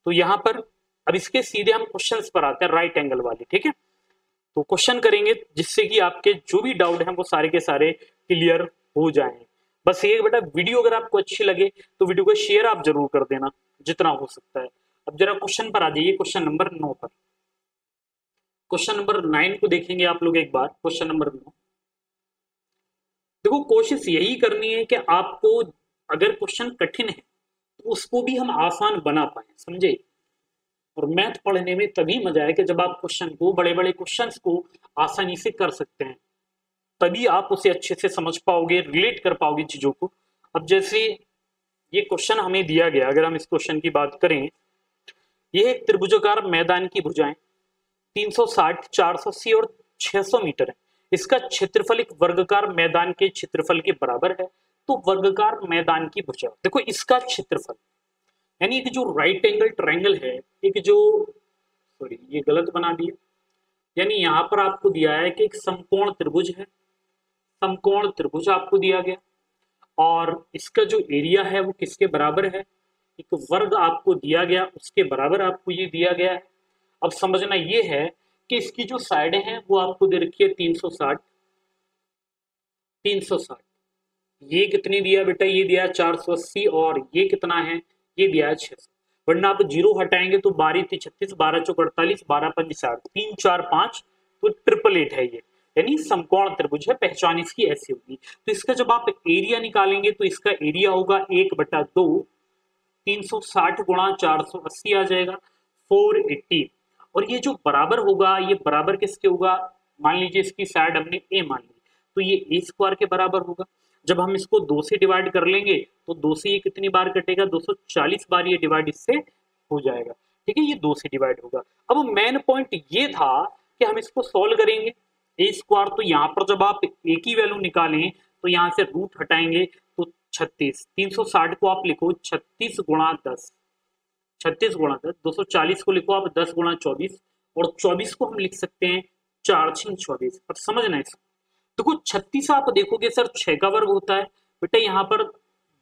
तो यहाँ पर अब इसके सीधे हम क्वेश्चंस पर आते हैं, राइट एंगल वाले, ठीक है। तो क्वेश्चन करेंगे जिससे कि आपके जो भी डाउट हैं वो सारे के सारे क्लियर हो जाएं। बस ये बेटा वीडियो अगर आपको अच्छी लगे तो वीडियो को शेयर आप जरूर कर देना जितना हो सकता है। अब जरा क्वेश्चन पर आ जाइए, क्वेश्चन नंबर 9 पर। क्वेश्चन नंबर 9 को देखेंगे आप लोग एक बार। क्वेश्चन नंबर 9 देखो, कोशिश यही करनी है कि आपको अगर क्वेश्चन कठिन है तो उसको भी हम आसान बना पाए, समझे। और मैथ पढ़ने में तभी मजा है कि जब आप क्वेश्चन को, बड़े बड़े क्वेश्चंस को आसानी से कर सकते हैं, तभी आप उसे अच्छे से समझ पाओगे, रिलेट कर पाओगे चीजों को। अब जैसे ये क्वेश्चन हमें दिया गया, अगर हम इस क्वेश्चन की बात करें, यह एक त्रिभुजाकार मैदान की भुजाएं 360, 480 और 600 मीटर है। इसका क्षेत्रफल एक वर्गाकार मैदान के क्षेत्रफल के बराबर है। तो वर्गाकार मैदान की भुजा, देखो इसका क्षेत्रफल, यानी एक जो राइट एंगल ट्रायंगल है, एक जो, सॉरी ये गलत बना दिया, यानी यहां पर आपको दिया है कि एक समकोण त्रिभुज है, समकोण त्रिभुज आपको दिया गया और इसका जो एरिया है वो किसके बराबर है, एक वर्ग आपको दिया गया उसके बराबर आपको ये दिया गया है। अब समझना ये है कि इसकी जो साइडें हैं वो आपको दे रखी है 360, 360, ये कितनी दिया बेटा, ये दिया 480 और ये कितना है, ये दिया है 600। वरना आप जीरो हटाएंगे तो 12 36, 12 चौक 48, 12 पंज 60, 3 4 5, तो 888 है ये, यानी समकोण त्रिभुज है, पहचान इसकी ऐसी होगी। तो इसका जब आप एरिया निकालेंगे तो इसका एरिया होगा 1/2, 360 गुणा 480 आ जाएगा 480, और ये जो बराबर होगा, ये बराबर किसके होगा, मान लीजिए इसकी साइड हमने ए मान ली, तो ये ए स्क्वायर के बराबर होगा। जब हम इसको 2 से डिवाइड कर लेंगे तो 2 से ये कितनी बार कटेगा, 240 बार ये डिवाइड इससे हो जाएगा, ठीक है, ये 2 से डिवाइड होगा। अब मेन पॉइंट ये था कि हम इसको सॉल्व करेंगे ए स्क्वायर, तो यहाँ पर जब आप ए की वैल्यू निकालें तो यहाँ से रूट हटाएंगे तो 36, 360 को आप लिखो 36 गुणा 10, 36 गुणा 10, 240 को लिखो आप 10 गुणा 24, और 24 को हम लिख सकते हैं 4 6 24। अब समझना इसको, देखो 36 आप देखोगे सर 6 का वर्ग होता है, बेटा यहाँ पर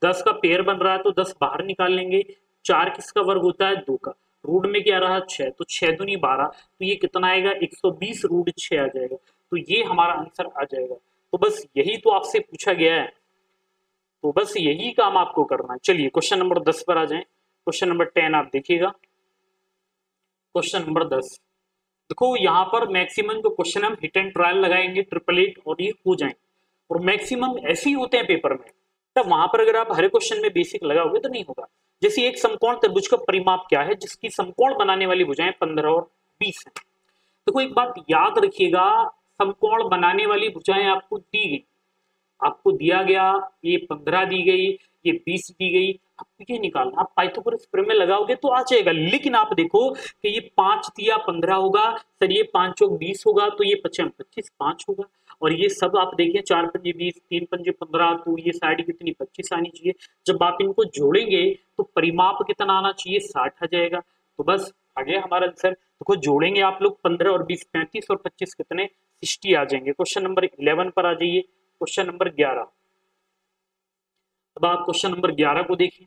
10 का पेयर बन रहा है तो 10 बाहर निकाल लेंगे, 4 किसका वर्ग होता है 2 का, रूट में क्या रहा 6, तो 6 दूनी 12, तो ये कितना आएगा 120 रूट 6 आ जाएगा, तो ये हमारा आंसर आ जाएगा। तो बस यही तो आपसे पूछा गया है, तो बस यही काम आपको करना है। चलिए क्वेश्चन नंबर 10 पर आ जाएं। क्वेश्चन नंबर 10 आप देखिएगा, क्वेश्चन नंबर 10 देखो, यहाँ पर मैक्सिमम जो क्वेश्चन हम हिट एंड ट्रायल लगाएंगे 888 और ये हो जाएंगे, और मैक्सिमम ऐसे ही होते हैं पेपर में, तब वहां पर अगर आप हर क्वेश्चन में बेसिक लगाओगे तो नहीं होगा। जैसे एक समकोण त्रिभुज का परिमाप क्या है, जिसकी समकोण बनाने वाली भुजाएं 15 और 20 है। देखो एक बात याद रखिएगा, समकोण बनाने वाली भुजाएं आपको दी गई, आपको दिया गया, ये 15 दी गई, ये 20 दी गई, आपको ये निकालना, आप पाइथागोरस प्रमेय लगाओगे तो आ जाएगा। लेकिन आप देखो कि ये 5 दिया 15 होगा, सर ये 5 चौक 20 होगा, तो ये 5 25 5 होगा, और ये सब आप देखिए 4 पंजे 20, 3 पंजे 15, तो ये साइड कितनी 25 आनी चाहिए। जब आप इनको जोड़ेंगे तो परिमाप कितना आना चाहिए 60 आ जाएगा। तो बस आ गया हमारा आंसर। देखो जोड़ेंगे आप लोग 15 और 20 35 और 25 कितने 60 आ जाएंगे। क्वेश्चन नंबर 11 पर आ जाइए, क्वेश्चन नंबर 11। अब आप क्वेश्चन नंबर 11 को देखिए,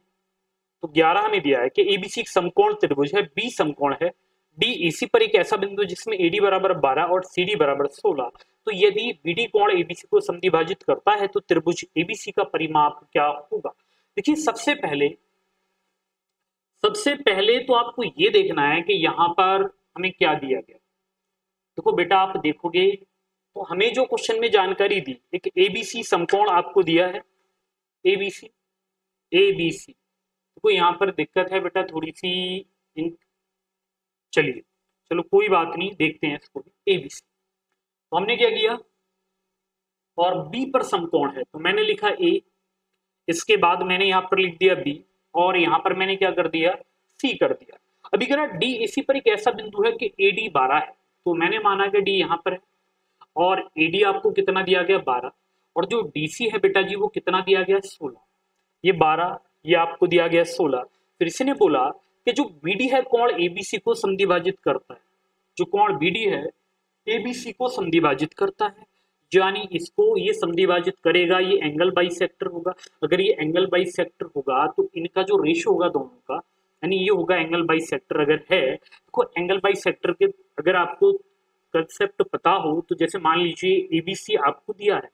तो 11 हमें दिया है कि एबीसी एक समकोण त्रिभुज है, बी समकोण है, डी एसी पर एक ऐसा बिंदु जिसमें एडी बराबर 12 और सीडी बराबर 16, तो यदि बीडी कोण एबीसी को समद्विभाजित करता है तो त्रिभुज एबीसी का परिमाप क्या होगा। देखिए सबसे पहले तो आपको ये देखना है कि यहाँ पर हमें क्या दिया गया। देखो बेटा आप देखोगे तो हमें जो क्वेश्चन में जानकारी दी, एक एबीसी समकोण आपको दिया है, एबीसी देखो यहाँ पर दिक्कत है बेटा थोड़ी सी, चलिए चलो कोई बात नहीं, देखते हैं इसको एबीसी। तो हमने क्या किया, और बी पर समकोण है तो मैंने लिखा ए, इसके बाद मैंने यहाँ पर लिख दिया बी, और यहाँ पर मैंने क्या कर दिया सी कर दिया। अभी कह रहा डी इसी पर एक ऐसा बिंदु है कि ए डी 12 है, तो मैंने माना कि डी यहाँ पर है और ए डी आपको कितना दिया गया 12, और जो डी सी है बेटा जी वो कितना दिया गया 16, ये 12 ये आपको दिया गया 16। फिर इसने बोला कि जो बी डी है कोण एबीसी को संधिभाजित करता है, जो कोण बी डी है एबीसी को संधिभाजित करता है, यानी इसको ये संधिभाजित करेगा, ये एंगल बाइसेक्टर होगा। अगर ये एंगल बाइसेक्टर होगा तो इनका जो रेशो होगा दोनों का, यानी ये होगा एंगल बाइसेक्टर अगर है तो एंगल बाइसेक्टर के अगर आपको कंसेप्ट पता हो तो जैसे मान लीजिए एबीसी आपको दिया है,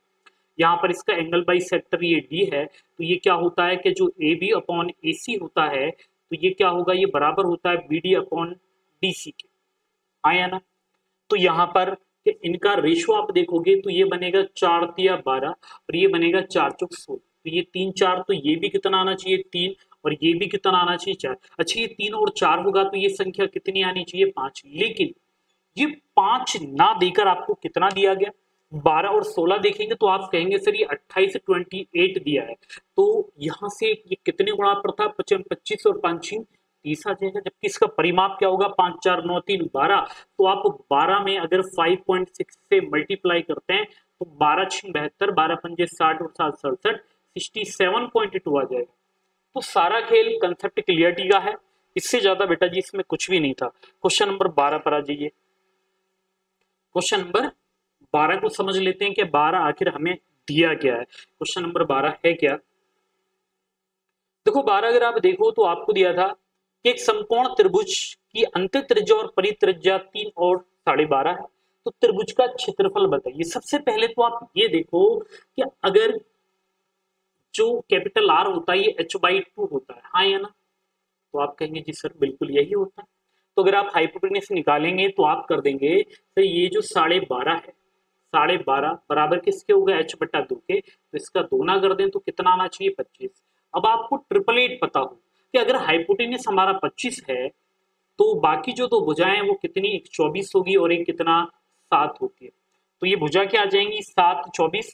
यहाँ पर इसका एंगल बाइसेक्टर ये डी है, तो ये क्या होता है कि जो ए बी अपॉन ए सी होता है तो ये क्या होगा, ये बराबर होता है B D upon D C के, आया ना। तो यहाँ पर कि इनका रेशो आप देखोगे तो ये बनेगा 4 तिया 12 और ये बनेगा 4 चौक 16, तो ये 3 4, तो ये भी कितना आना चाहिए 3 और ये भी कितना आना चाहिए 4। अच्छा ये 3 और 4 होगा तो ये संख्या कितनी आनी चाहिए 5, लेकिन ये 5 ना देकर आपको कितना दिया गया 12 और 16 देखेंगे तो आप कहेंगे सर ये 28 28 दिया है, तो यहाँ से ये कितने गुणा पर था 25 और 5 30 आ जाएगा, जबकि इसका परिमाप क्या होगा 5 4 9 3 12, तो आप 12 में अगर 5.6 से मल्टीप्लाई करते हैं तो 12 6 72, 12 पंजे 60 और 7 67, 67.2 आ जाएगा। तो सारा खेल कंसेप्ट क्लियरिटी का है, इससे ज्यादा बेटा जी इसमें कुछ भी नहीं था। क्वेश्चन नंबर 12 पर आ जाइए। क्वेश्चन नंबर 12 को समझ लेते हैं कि 12 आखिर हमें दिया क्या है। क्वेश्चन नंबर 12 है क्या, देखो 12 अगर आप देखो तो आपको दिया था कि एक समकोण त्रिभुज की अंत त्रिज्या और परित्रिज्या 3 और 12.5 है, तो त्रिभुज का क्षेत्रफल बताइए। सबसे पहले तो आप ये देखो कि अगर जो कैपिटल आर होता है ये h/2 होता है, हाँ या ना, तो आप कहेंगे जी सर बिल्कुल यही होता है। तो अगर आप हाइपोटेनस निकालेंगे तो आप कर देंगे तो ये जो 12.5 है, 12.5 बराबर किसके होगा h/2 के, तो इसका दोना कर दें तो कितना आना चाहिए 25। अब आपको 888 पता हो कि अगर हाइपोटेनस हमारा 25 है तो बाकी जो दो भुजाएं हैं वो कितनी, एक 24 होगी और एक कितना 7 होती है, तो ये भुजा क्या आ जाएंगी 7 24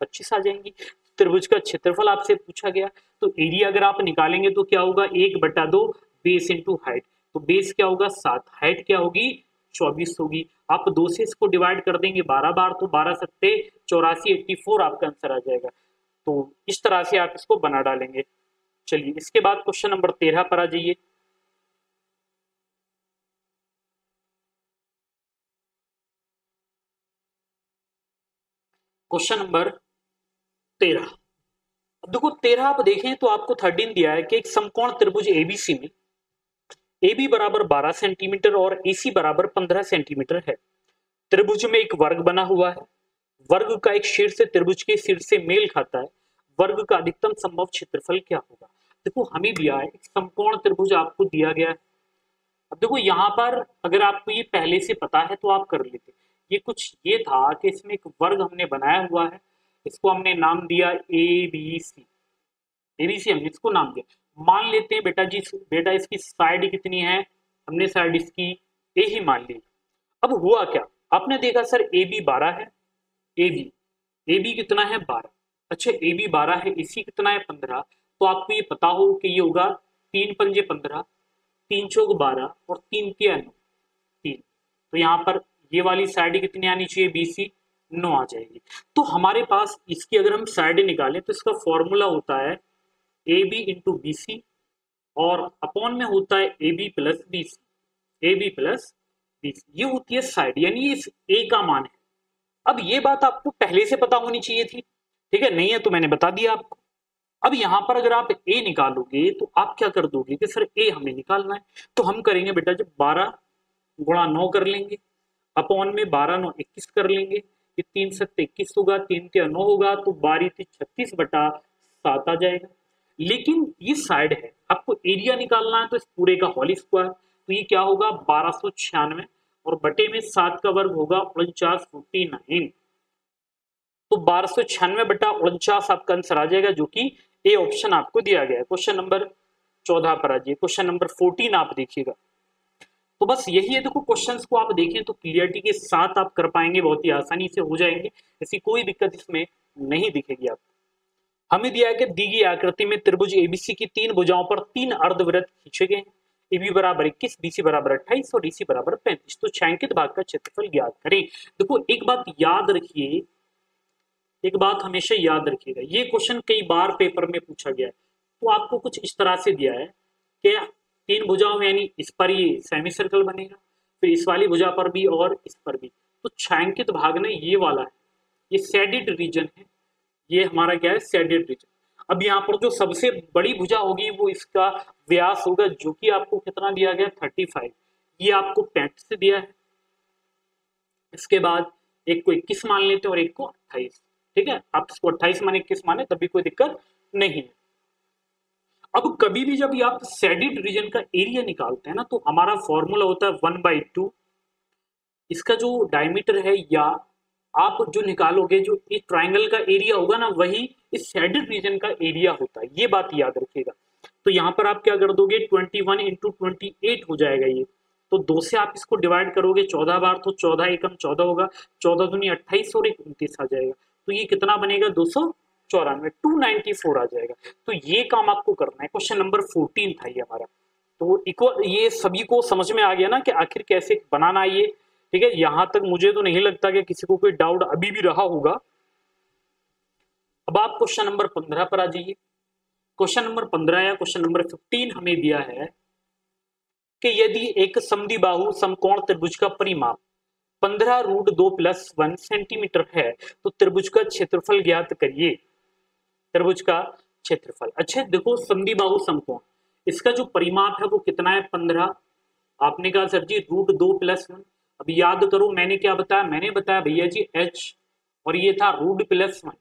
25 आ जाएंगी। त्रिभुज का क्षेत्रफल आपसे पूछा गया, तो एरिया अगर आप निकालेंगे तो क्या होगा 1/2 बेस इंटू हाइट, तो बेस क्या होगा 7, हाइट क्या होगी 24 होगी। आप 2 से इसको डिवाइड कर देंगे 12 बार, तो 12 सत्ते 84 84 आपका आंसर आ जाएगा। तो इस तरह से आप इसको बना डालेंगे। चलिए इसके बाद क्वेश्चन नंबर 13 पर आ जाइए। क्वेश्चन नंबर 13, अब देखो 13 आप देखें तो आपको 13 दिया है कि एक समकोण त्रिभुज एबीसी में AB बराबर 12 सेंटीमीटर और AC बराबर 15 सेंटीमीटर है। त्रिभुज में एक वर्ग बना हुआ है, वर्ग का एक शीर्ष त्रिभुज के शीर्ष से मेल खाता है, वर्ग का अधिकतम संभव क्षेत्रफल क्या होगा। देखो हमें दिया है एक समकोण त्रिभुज आपको दिया गया है। अब देखो यहाँ पर अगर आपको ये पहले से पता है तो आप कर लेते, ये कुछ ये था कि इसमें एक वर्ग हमने बनाया हुआ है, इसको हमने नाम दिया ABC, ABC हमने इसको नाम दिया। मान लेते हैं बेटा जी, बेटा इसकी साइड कितनी है, हमने साइड इसकी ए ही मान ली। अब हुआ क्या, आपने देखा सर AB 12 है, AB कितना है 12, अच्छा AB 12 है, AC कितना है 15, तो आपको ये पता हो कि ये होगा 3 पंजे 15, 3 चौक 12 और 3 तिया 9, 3, तो यहाँ पर ये वाली साइड कितनी आनी चाहिए BC 9 आ जाएगी। तो हमारे पास इसकी अगर हम साइड निकालें तो इसका फॉर्मूला होता है AB इंटू BC और अपॉन में होता है AB plus BC, AB plus BC, ये होती है साइड, यानी इस A का मान है। अब ये बात आपको पहले से पता होनी चाहिए थी, ठीक है, नहीं है तो मैंने बता दिया आपको। अब यहाँ पर अगर आप A निकालोगे तो आप क्या कर दोगे कि सर A हमें निकालना है, तो हम करेंगे बेटा जब 12 गुणा 9 कर लेंगे, अपॉन में 12 9 21 कर लेंगे, ये 3 7 21 होगा, 3 तिया 9 होगा, तो 12 36/7 आ जाएगा। लेकिन ये साइड है, आपको एरिया निकालना है तो इस पूरे का होल स्क्वायर, तो ये क्या होगा 1296 और बटे में 7 का वर्ग होगा 49 49, तो 1296/49 आपका आंसर आ जाएगा, जो कि ए ऑप्शन आपको दिया गया है। क्वेश्चन नंबर 14 पर आ जाइए। क्वेश्चन नंबर 14 आप देखिएगा, तो बस यही है, देखो क्वेश्चंस को आप देखें तो क्लियरिटी के साथ आप कर पाएंगे, बहुत ही आसानी से हो जाएंगे, ऐसी कोई दिक्कत इसमें नहीं दिखेगी आपको। हमें दिया है कि दी गई आकृति में त्रिभुज एबीसी की 3 भुजाओं पर 3 अर्धवृत्त खींचे गए हैं, ए बी बराबर 21, बी सी बराबर 28 और डी सी बराबर 35। तो छायांकित भाग का क्षेत्रफल ज्ञात करें। देखो एक बात याद रखिए, एक बात हमेशा याद रखिएगा, ये क्वेश्चन कई बार पेपर में पूछा गया है। तो आपको कुछ इस तरह से दिया है कि तीन भुजाओं में, यानी इस पर ये सेमी सर्कल बनेगा, फिर इस वाली भुजा पर भी और इस पर भी। तो छायांकित भाग ने ये वाला है, ये शेडेड रीजन है, ये हमारा क्या है, शेडेड रीजन। अब यहाँ पर जो सबसे बड़ी भुजा होगी वो इसका व्यास होगा, जो कि आपको कितना दिया गया, 35, ये आपको 35 से दिया है। इसके बाद एक को 21 मान लेते हैं और एक को 28, ठीक है। आप इसको 28 माने 21 माने तभी कोई दिक्कत नहीं है। अब कभी भी जब आप शेडेड रीजन का एरिया निकालते हैं ना, तो हमारा फॉर्मूला होता है 1/2, इसका जो डायमीटर है, या आप जो निकालोगे जो इस ट्राइंगल का एरिया होगा ना, वही इस शेडेड रीजन का एरिया होता है, ये बात याद रखिएगा। तो यहाँ पर आप क्या कर दोगे, 21 × 28 हो जाएगा ये। तो 2 से आप इसको डिवाइड करोगे 14 बार, तो 14 एकम 14 होगा, 14 दूनी 28 और 1 29 आ जाएगा। तो ये कितना बनेगा, 294, 294 आ जाएगा। तो ये काम आपको करना है। क्वेश्चन नंबर 14 था ये हमारा। तो ये सभी को समझ में आ गया ना कि आखिर कैसे बनाना है ये, ठीक है। यहां तक मुझे तो नहीं लगता कि किसी को कोई डाउट अभी भी रहा होगा। अब आप क्वेश्चन नंबर 15 पर आ जाइए। क्वेश्चन नंबर 15 या क्वेश्चन नंबर 15 हमें दिया है कि यदि एक समद्विबाहु समकोण त्रिभुज का परिमाप 15√2+1 सेंटीमीटर है, तो त्रिभुज का क्षेत्रफल ज्ञात करिए। त्रिभुज का क्षेत्रफल, अच्छा देखो समद्विबाहु समकोण, इसका जो परिमाप है वो कितना है, 15। आपने कहा सर जी √2+1। अब याद करो मैंने क्या बताया, मैंने बताया भैया जी h, और ये था √+1,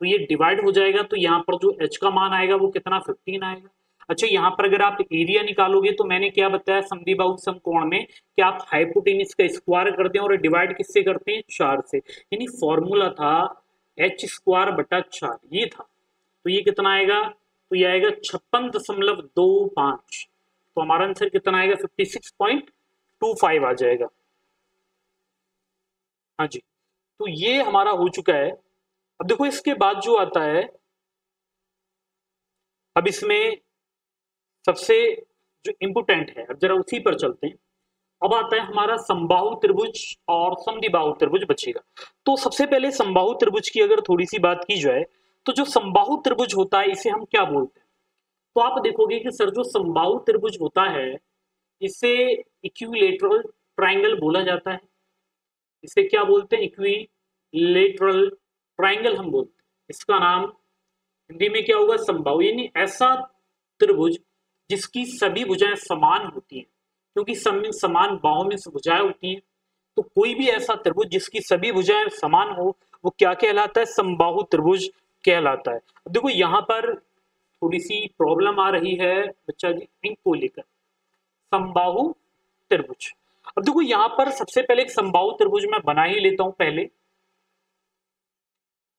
तो ये डिवाइड हो जाएगा, तो यहाँ पर जो h का मान आएगा वो कितना, 15 आएगा। अच्छा यहाँ पर अगर आप एरिया निकालोगे तो मैंने क्या बताया, समद्विबाहु समकोण में कि आप हाइपोटेन्यूज का स्क्वायर करते हैं और डिवाइड किससे करते हैं, 4 से, यानी फॉर्मूला था h²/4, ये था। तो ये कितना आएगा, तो ये आएगा 56.25। तो हमारा आंसर कितना आएगा, 56.25 आ जाएगा। हाँ जी, तो ये हमारा हो चुका है। अब देखो इसके बाद जो आता है, अब इसमें सबसे जो इंपोर्टेंट है, अब जरा उसी पर चलते हैं। अब आता है हमारा समबाहु त्रिभुज और समद्विबाहु त्रिभुज बचेगा। तो सबसे पहले समबाहु त्रिभुज की अगर थोड़ी सी बात की जाए, तो जो समबाहु त्रिभुज होता है इसे हम क्या बोलते हैं, तो आप देखोगे कि सर जो समबाहु त्रिभुज होता है इसे इक्विलेटरल ट्राइंगल बोला जाता है। इसे क्या बोलते हैं, इक्विलेटरल ट्राइंगल हम बोलते हैं। इसका नाम हिंदी में क्या होगा, समबाहु, यानी ऐसा त्रिभुज जिसकी सभी भुजाएं समान होती हैं, क्योंकि समान बाहों में भुजाएं होती हैं। तो कोई भी ऐसा त्रिभुज जिसकी सभी भुजाएं समान हो वो क्या कहलाता है, समबाहु त्रिभुज कहलाता है। देखो यहाँ पर थोड़ी सी प्रॉब्लम आ रही है बच्चा जी इनको लेकर, समबाहु त्रिभुज। अब देखो यहाँ पर सबसे पहले एक समबाहु त्रिभुज मैं बना ही लेता हूं पहले।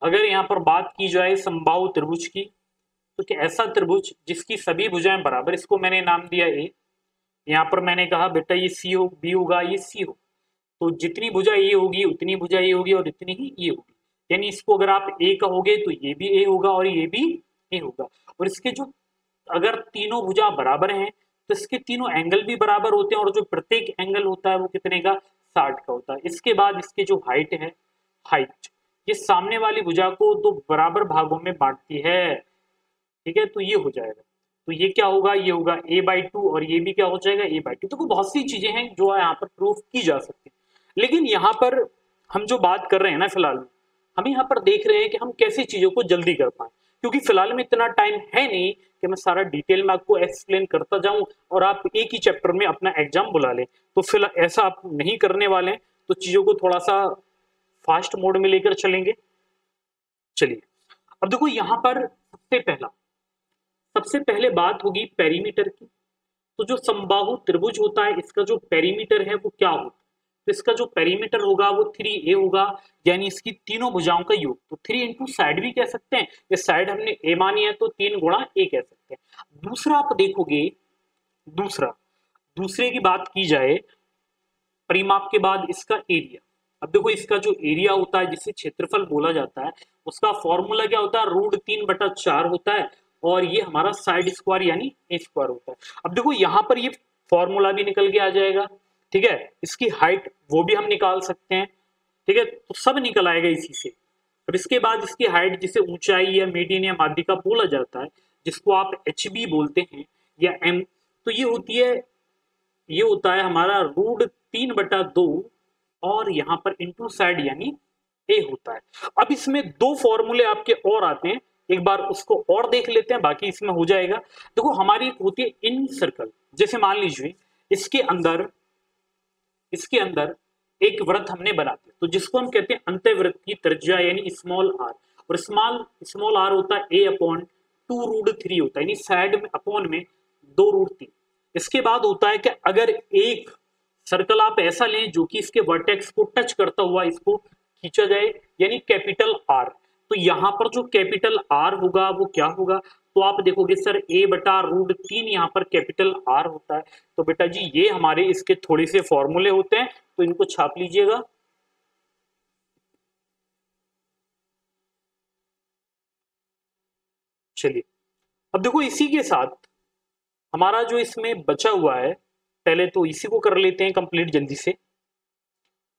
अगर यहाँ पर बात की जाए समबाहु त्रिभुज की, तो कि ऐसा त्रिभुज जिसकी सभी भुजाएं बराबर, इसको मैंने नाम दिया ए। यहाँ पर मैंने कहा बेटा ये सी हो, बी होगा, ये सी हो, तो जितनी भुजा ए होगी उतनी भुजा ए होगी और इतनी ही ये होगी। यानी इसको अगर आप ए कहोगे तो ये भी ए होगा और ये भी ए होगा। और इसके जो अगर तीनों भुजा बराबर हैं तो इसके तीनों एंगल भी बराबर होते हैं, और जो प्रत्येक एंगल होता है वो कितने का, 60 का होता है। इसके बाद इसके जो हाइट है, हाइट ये सामने वाली भुजा को दो बराबर भागों में बांटती है, ठीक है। तो ये हो जाएगा, तो ये क्या होगा, ये होगा a/2 और ये भी क्या हो जाएगा, a/2। तो बहुत सी चीजें हैं जो यहाँ पर प्रूफ की जा सकती है, लेकिन यहाँ पर हम जो बात कर रहे हैं ना, फिलहाल में हम यहाँ पर देख रहे हैं कि हम कैसी चीजों को जल्दी कर पाए, क्योंकि फिलहाल में इतना टाइम है नहीं कि मैं सारा डिटेल में आपको एक्सप्लेन करता जाऊं और आप एक ही चैप्टर में अपना एग्जाम बुला लें। तो फिलहाल ऐसा आप नहीं करने वाले हैं, तो चीजों को थोड़ा सा फास्ट मोड में लेकर चलेंगे। चलिए अब देखो यहाँ पर सबसे पहले बात होगी पेरीमीटर की। तो जो समबाहु त्रिभुज होता है इसका जो पेरीमीटर है वो क्या होता है, तो इसका जो पेरीमीटर होगा वो 3a होगा, यानी इसकी तीनों भुजाओं का योग। तो 3 इंटू साइड भी कह सकते हैं, ये साइड हमने a मानी है तो 3 गुणा a कह सकते हैं। दूसरा आप देखोगे, दूसरे की बात की जाए परिमाप के बाद इसका एरिया। अब देखो इसका जो एरिया होता है जिसे क्षेत्रफल बोला जाता है, उसका फॉर्मूला क्या होता है, √3/4 होता है, और ये हमारा साइड स्क्वायर यानी a² होता है। अब देखो यहाँ पर ये फॉर्मूला भी निकल के आ जाएगा, ठीक है। इसकी हाइट वो भी हम निकाल सकते हैं, ठीक है, तो सब निकल आएगा इसी से। अब इसके बाद इसकी हाइट, जिसे ऊंचाई या मीडियन या माध्यिका बोला जाता है, जिसको आप HB बोलते हैं या M, तो ये होती है, ये होता है हमारा √3/2 और यहाँ पर इंटू साइड यानी A होता है। अब इसमें दो फॉर्मूले आपके और आते हैं, एक बार उसको और देख लेते हैं, बाकी इसमें हो जाएगा। देखो हमारी एक होती है इन सर्कल, जैसे मान लीजिए इसके अंदर एक वृत्त हमने बना दिया, तो जिसको हम कहते हैं अंतःवृत्त की त्रिज्या यानी स्मॉल r, और स्मॉल r होता है A/2√3 होता है, यानी साइड में अपॉन में 2√3। इसके बाद होता है कि अगर एक सर्कल आप ऐसा लें जो कि इसके वर्टेक्स को टच करता हुआ इसको खींचा जाए, यानी कैपिटल R, तो यहां पर जो कैपिटल R होगा वो क्या होगा, तो आप देखोगे सर A/√3 यहाँ पर कैपिटल R होता है। तो बेटा जी ये हमारे इसके थोड़े से फॉर्मूले होते हैं, तो इनको छाप लीजिएगा। चलिए अब देखो इसी के साथ हमारा जो इसमें बचा हुआ है, पहले तो इसी को कर लेते हैं कंप्लीट जल्दी से।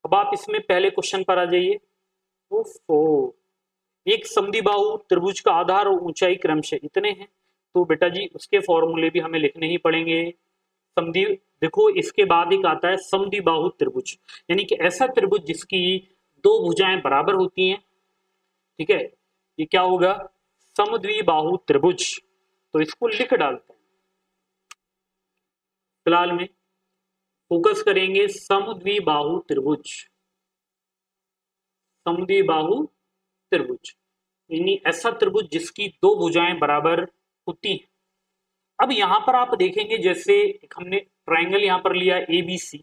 अब आप इसमें पहले क्वेश्चन पर आ जाइए। एक समद्विबाहु त्रिभुज का आधार और ऊंचाई क्रमशः इतने हैं, तो बेटा जी उसके फॉर्मूले भी हमें लिखने ही पड़ेंगे। देखो इसके बाद एक आता है समद्विबाहु त्रिभुज, यानी कि ऐसा त्रिभुज जिसकी दो भुजाएं बराबर होती हैं, ठीक है, ये क्या होगा, समद्विबाहु त्रिभुज। तो इसको लिख डालते हैं, फिलहाल में फोकस करेंगे समद्विबाहु त्रिभुज, समद्विबाहु त्रिभुज यानी ऐसा त्रिभुज जिसकी दो भुजाएं बराबर होती हैं। अब यहां पर आप देखेंगे, जैसे हमने ट्रायंगल यहां पर लिया ABC,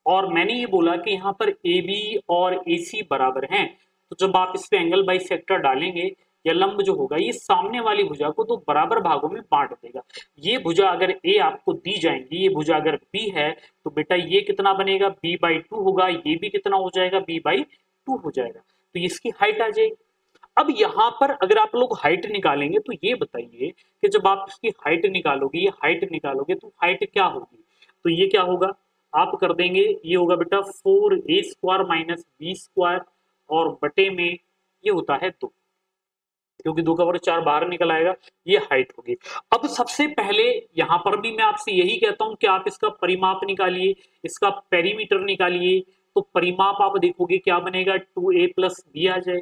और मैंने ये बोला कि यहाँ पर AB और AC बराबर हैं, तो जब आप इस पे एंगल बाइसेक्टर डालेंगे या लंब जो होगा ये सामने वाली भुजा को दो बराबर भागों में बांट देगा। ये भुजा अगर A आपको दी जाएंगी, ये भुजा अगर B है, तो बेटा ये कितना बनेगा, B/2 होगा, ये भी कितना हो जाएगा, B/2 हो जाएगा, तो इसकी हाइट आ जाएगी। अब यहाँ पर अगर आप लोग हाइट निकालेंगे तो ये बताइए कि जब आप इसकी हाइट निकालोगे, ये हाइट निकालोगे तो हाइट क्या होगी, तो ये क्या होगा, आप कर देंगे, ये होगा बेटा 4a² - b² और बटे में ये होता है 2, क्योंकि 2 का वर्ग 4 बाहर निकल आएगा, ये हाइट होगी। अब सबसे पहले यहाँ पर भी मैं आपसे यही कहता हूं कि आप इसका परिमाप निकालिए, इसका पेरीमीटर निकालिए, तो परिमाप आप देखोगे क्या बनेगा, 2a + b आ जाए।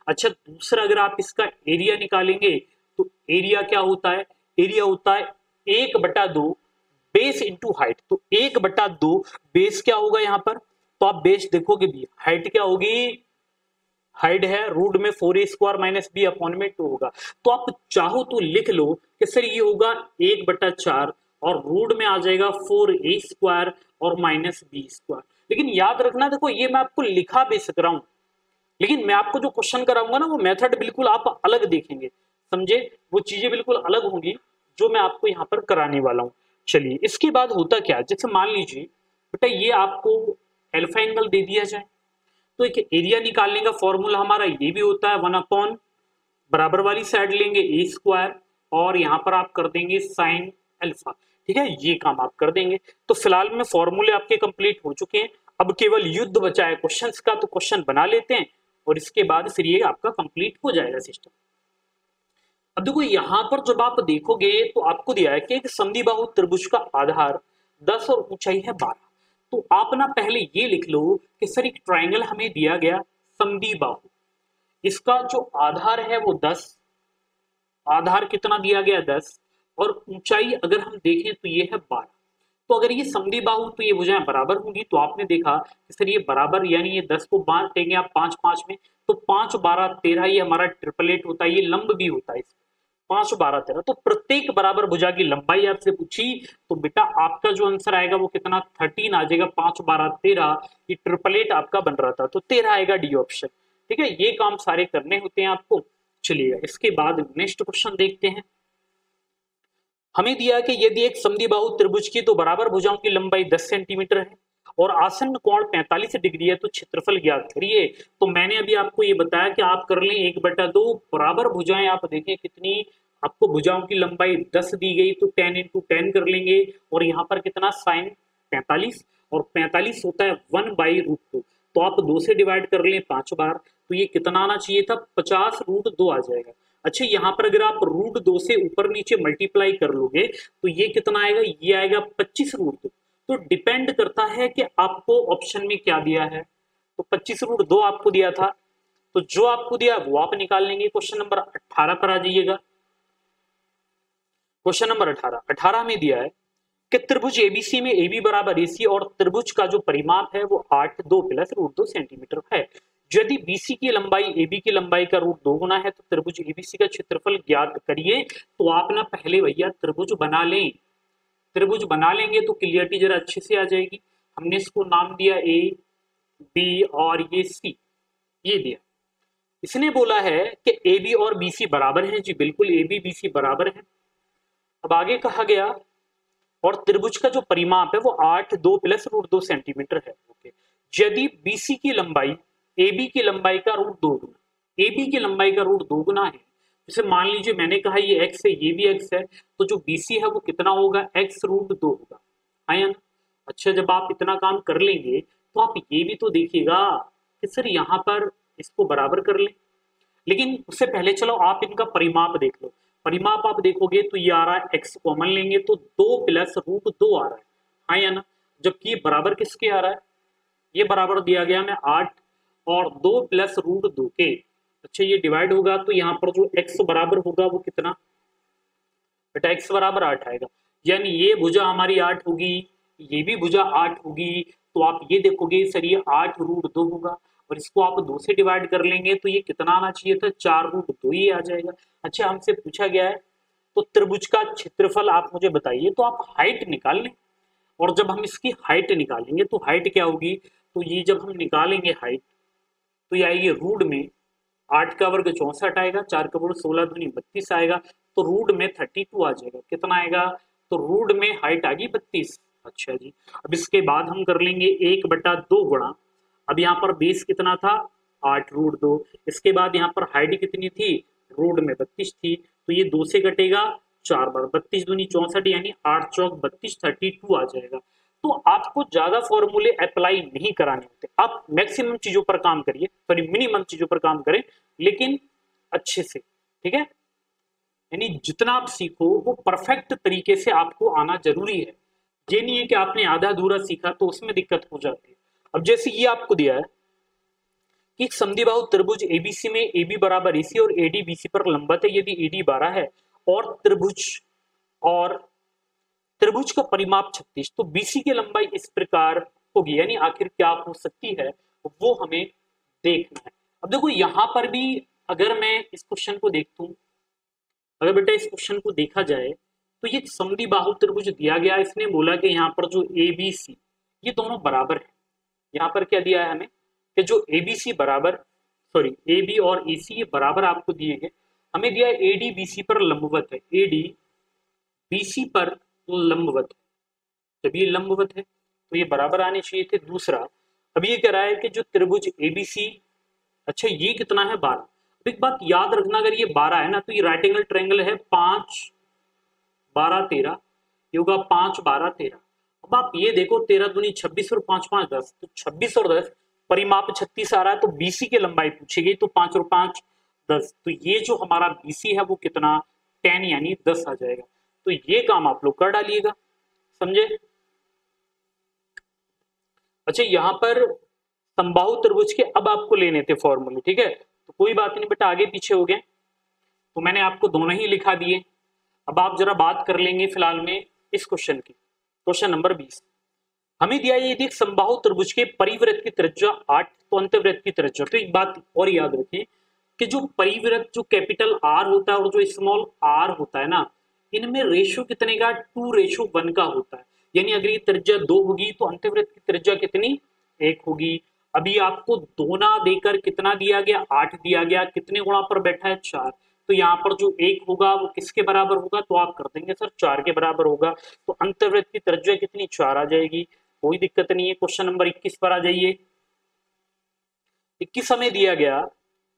अच्छा दूसरा, अगर आप इसका एरिया निकालेंगे तो एरिया क्या होता है, एरिया होता है 1/2 बेस इंटू हाइट, तो 1/2 बेस क्या होगा यहाँ पर, तो आप बेस देखोगे भी, हाइट क्या होगी, हाइट है रूट में 4a² - b अपॉन में 2 होगा। तो आप चाहो तो लिख लो कि सर ये होगा 1/4 और रूट में आ जाएगा 4a² और -b²। लेकिन याद रखना, देखो ये मैं आपको लिखा बेशक रहा हूं, लेकिन मैं आपको जो क्वेश्चन कराऊंगा ना वो मेथड बिल्कुल आप अलग देखेंगे, समझे, वो चीजें बिल्कुल अलग होंगी जो मैं आपको यहाँ पर कराने वाला हूँ। चलिए इसके बाद होता क्या, जैसे मान लीजिए बेटा ये आपको अल्फा एंगल दे दिया जाए, तो एक एरिया निकालने का फॉर्मूला हमारा ये भी होता है 1/, बराबर वाली साइड लेंगे a² और यहाँ पर आप कर देंगे साइन अल्फा, ठीक है, ये काम आप कर देंगे। तो फिलहाल में फॉर्मूले आपके कंप्लीट हो चुके हैं, अब केवल युद्ध बचा है क्वेश्चंस का, तो क्वेश्चन बना लेते हैं और इसके बाद फिर ये आपका कंप्लीट हो जाएगा सिस्टम। अब देखो यहां पर जब आप देखोगे तो आपको दिया है कि एक समद्विबाहु त्रिभुज का आधार 10 और ऊंचाई है 12, तो आप ना पहले ये लिख लो कि सर एक ट्रायंगल हमें दिया गया समद्विबाहु, इसका जो आधार है वो 10, आधार कितना दिया गया 10, और ऊंचाई अगर हम देखें तो ये है 12। तो अगर ये समद्विबाहु तो ये भुजाएं बराबर होंगी, तो आपने देखा कि सर ये बराबर यानी ये 10 को बांटेंगे आप 5 5 में, तो 5 12 13 ये हमारा ट्रिपलेट होता है, ये लंब भी होता है, 5 12 13, तो प्रत्येक बराबर भुजा की लंबाई आपसे पूछी, तो बेटा आपका जो आंसर आएगा वो कितना 13 आ जाएगा, 5 12 13, ये ट्रिपलेट आपका बन रहा था, तो 13 आएगा डी ऑप्शन, ठीक है। ये काम सारे करने होते हैं आपको। चलिए इसके बाद नेक्स्ट क्वेश्चन देखते हैं। हमें दिया कि यदि एक समद्विबाहु त्रिभुज की तो बराबर भुजाओं की लंबाई 10 सेंटीमीटर है और आसन्न कोण 45 डिग्री है, तो क्षेत्रफल ज्ञात करिए। तो मैंने अभी आपको ये बताया कि आप कर लें 1/2, बराबर भुजाएं आप देखें कितनी, आपको भुजाओं की लंबाई 10 दी गई तो 10 इंटू 10 कर लेंगे, और यहाँ पर कितना साइन 45, और 45 होता है 1/√2, तो आप 2 से डिवाइड कर लें 5 बार, तो ये कितना आना चाहिए था 50√2 आ जाएगा। अच्छा यहाँ पर अगर आप √2 से ऊपर नीचे मल्टीप्लाई कर लोगे तो ये कितना आएगा, ये आएगा 25√2। तो डिपेंड करता है कि आपको ऑप्शन में क्या दिया है, तो 25√2 आपको दिया था, तो जो आपको दिया वो आप निकाल लेंगे। क्वेश्चन नंबर 18 पर आ जाइएगा। क्वेश्चन नंबर 18 में दिया है कि त्रिभुज एबीसी में AB बराबर AC और त्रिभुज का जो परिमाप है वो 8 2 प्लस √2 सेंटीमीटर है। यदि BC की लंबाई AB की लंबाई का √2 गुना है तो त्रिभुज ABC का क्षेत्रफल ज्ञात करिए। तो आप ना पहले भैया त्रिभुज बना लें, त्रिभुज बना लेंगे तो क्लियरिटी जरा अच्छे से आ जाएगी। हमने इसको नाम दिया A B और ये C, ये दिया। इसने बोला है कि AB और BC बराबर हैं, जी बिल्कुल AB BC बराबर है। अब आगे कहा गया और त्रिभुज का जो परिमाप है वो 8 2 प्लस √2 सेंटीमीटर है। ओके, यदि BC की लंबाई AB की लंबाई का √2 गुना, AB की लंबाई का √2 गुना है, जैसे मान लीजिए मैंने कहा ये x है ये भी x है, तो जो BC है वो कितना होगा, x√2 होगा, है ना। अच्छा जब आप इतना काम कर लेंगे तो आप ये भी तो देखिएगा कि सर यहाँ पर इसको बराबर कर लें, लेकिन उससे पहले चलो आप इनका परिमाप देख लो। परिमाप आप देखोगे तो ये आ रहा है x कॉमन लेंगे तो 2 प्लस √2 आ रहा है, हाँ या ना। जबकि ये बराबर किसके आ रहा है, ये बराबर दिया गया हमें 8 और 2 प्लस √2 के। अच्छा ये डिवाइड होगा तो यहाँ पर जो x बराबर होगा वो कितना, बेटा x बराबर 8 आएगा, यानी ये भुजा हमारी 8 होगी, ये भी भुजा 8 होगी। तो आप ये देखोगे सर ये 8√2 होगा, और इसको आप 2 से डिवाइड कर लेंगे तो ये कितना आना चाहिए था, 4√2 ही आ जाएगा। अच्छा हमसे पूछा गया है तो त्रिभुज का क्षेत्रफल आप मुझे बताइए, तो आप हाइट निकाल लें, और जब हम इसकी हाइट निकालेंगे तो हाइट क्या होगी, तो ये जब हम निकालेंगे हाइट तो ये आएगी रूट में 8 का वर्ग 64 आएगा, 4 का वर्ग 16 दूनी 32 आएगा, तो रूट में 32 आ जाएगा। कितना आएगा, तो रूट में हाइट आ गई 32। अच्छा जी, अब इसके बाद हम कर लेंगे 1/2 गुणा, अब यहाँ पर बेस कितना था 8√2, इसके बाद यहाँ पर हाइट कितनी थी, रूट में 32 थी, तो ये 2 से कटेगा 4 बार, 32 दूनी 64 यानी 8 चौक 32 32 आ जाएगा। तो आपको ज्यादा फॉर्मूले अप्लाई नहीं कराने होते, आप मैक्सिमम चीजों पर काम करिए, सॉरी मिनिमम चीजों पर काम करें, लेकिन अच्छे से, ठीक है। यानी जितना आप सीखो वो परफेक्ट तरीके से आपको आना जरूरी है। ये नहीं है कि आपने आधा अधूरा सीखा तो उसमें दिक्कत हो जाती है। अब जैसे ये आपको दिया है कि समद्विबाहु त्रिभुज एबीसी में AB बराबर AC और AD BC पर लंबवत है, यदि AD 12 है और त्रिभुज का परिमाप 36, तो BC की लंबाई इस प्रकार होगी, यानी आखिर क्या हो सकती है वो हमें देखना है। अब देखो यहाँ पर भी अगर मैं इस क्वेश्चन को देखता हूं, अगर बेटा इस क्वेश्चन को देखा जाए तो ये समद्विबाहु त्रिभुज दिया गया, इसने बोला कि यहाँ पर जो ABC ये दोनों बराबर है। यहाँ पर क्या दिया है हमें कि जो ABC बराबर, सॉरी AB और AC ये बराबर आपको दिए गए, हमें दिया है AD BC पर लंबवत है, AD BC पर लंबवत है। जब ये लंबवत है तो ये बराबर आने चाहिए थे। दूसरा अब ये कह रहा है कि जो त्रिभुज ABC, अच्छा ये कितना है 12। अब एक बात याद रखना, अगर ये 12 है ना तो ये राइट एंगल ट्रायंगल है, 5 12 13, ये होगा 5 12 13। अब आप ये देखो 13 दूनी 26 और 5 5 10, तो 26 और 10 परिमाप 36 आ रहा है, तो BC की लंबाई पूछी गई तो 5 और 5 10, तो ये जो हमारा BC है वो कितना 10 यानी 10 आ जाएगा। तो ये काम आप लोग कर डालिएगा, समझे। अच्छा यहाँ पर समबाहु त्रिभुज के अब आपको लेने थे फॉर्मूले, ठीक है, तो कोई बात नहीं बेटा आगे पीछे हो गए, तो मैंने आपको दोनों ही लिखा दिए। अब आप जरा बात कर लेंगे फिलहाल में इस क्वेश्चन की, क्वेश्चन नंबर 20 हमें दिया है यदि समबाहु त्रिभुज के परिवृत्त की त्रिज्या 8 तो अंतर्वृत्त की त्रिज्या, तो एक बात और याद रखिए कि जो परिवृत्त जो कैपिटल R होता है और जो स्मॉल r होता है ना, इनमें रेशो कितने का 2:1 का होता है, यानी अगर ये त्रिज्या 2 होगी तो अंतर्वृत्त की त्रिज्या कितनी 1 होगी। अभी आपको दोना देकर कितना दिया गया 8 दिया गया, कितने गुणा पर बैठा है 4, तो यहाँ पर जो 1 होगा वो किसके बराबर होगा, तो आप कर देंगे सर 4 के बराबर होगा, तो अंतर्वृत्त की त्रिज्या कितनी 4 आ जाएगी, कोई दिक्कत नहीं है। क्वेश्चन नंबर 21 पर आ जाइए। 21 हमें दिया गया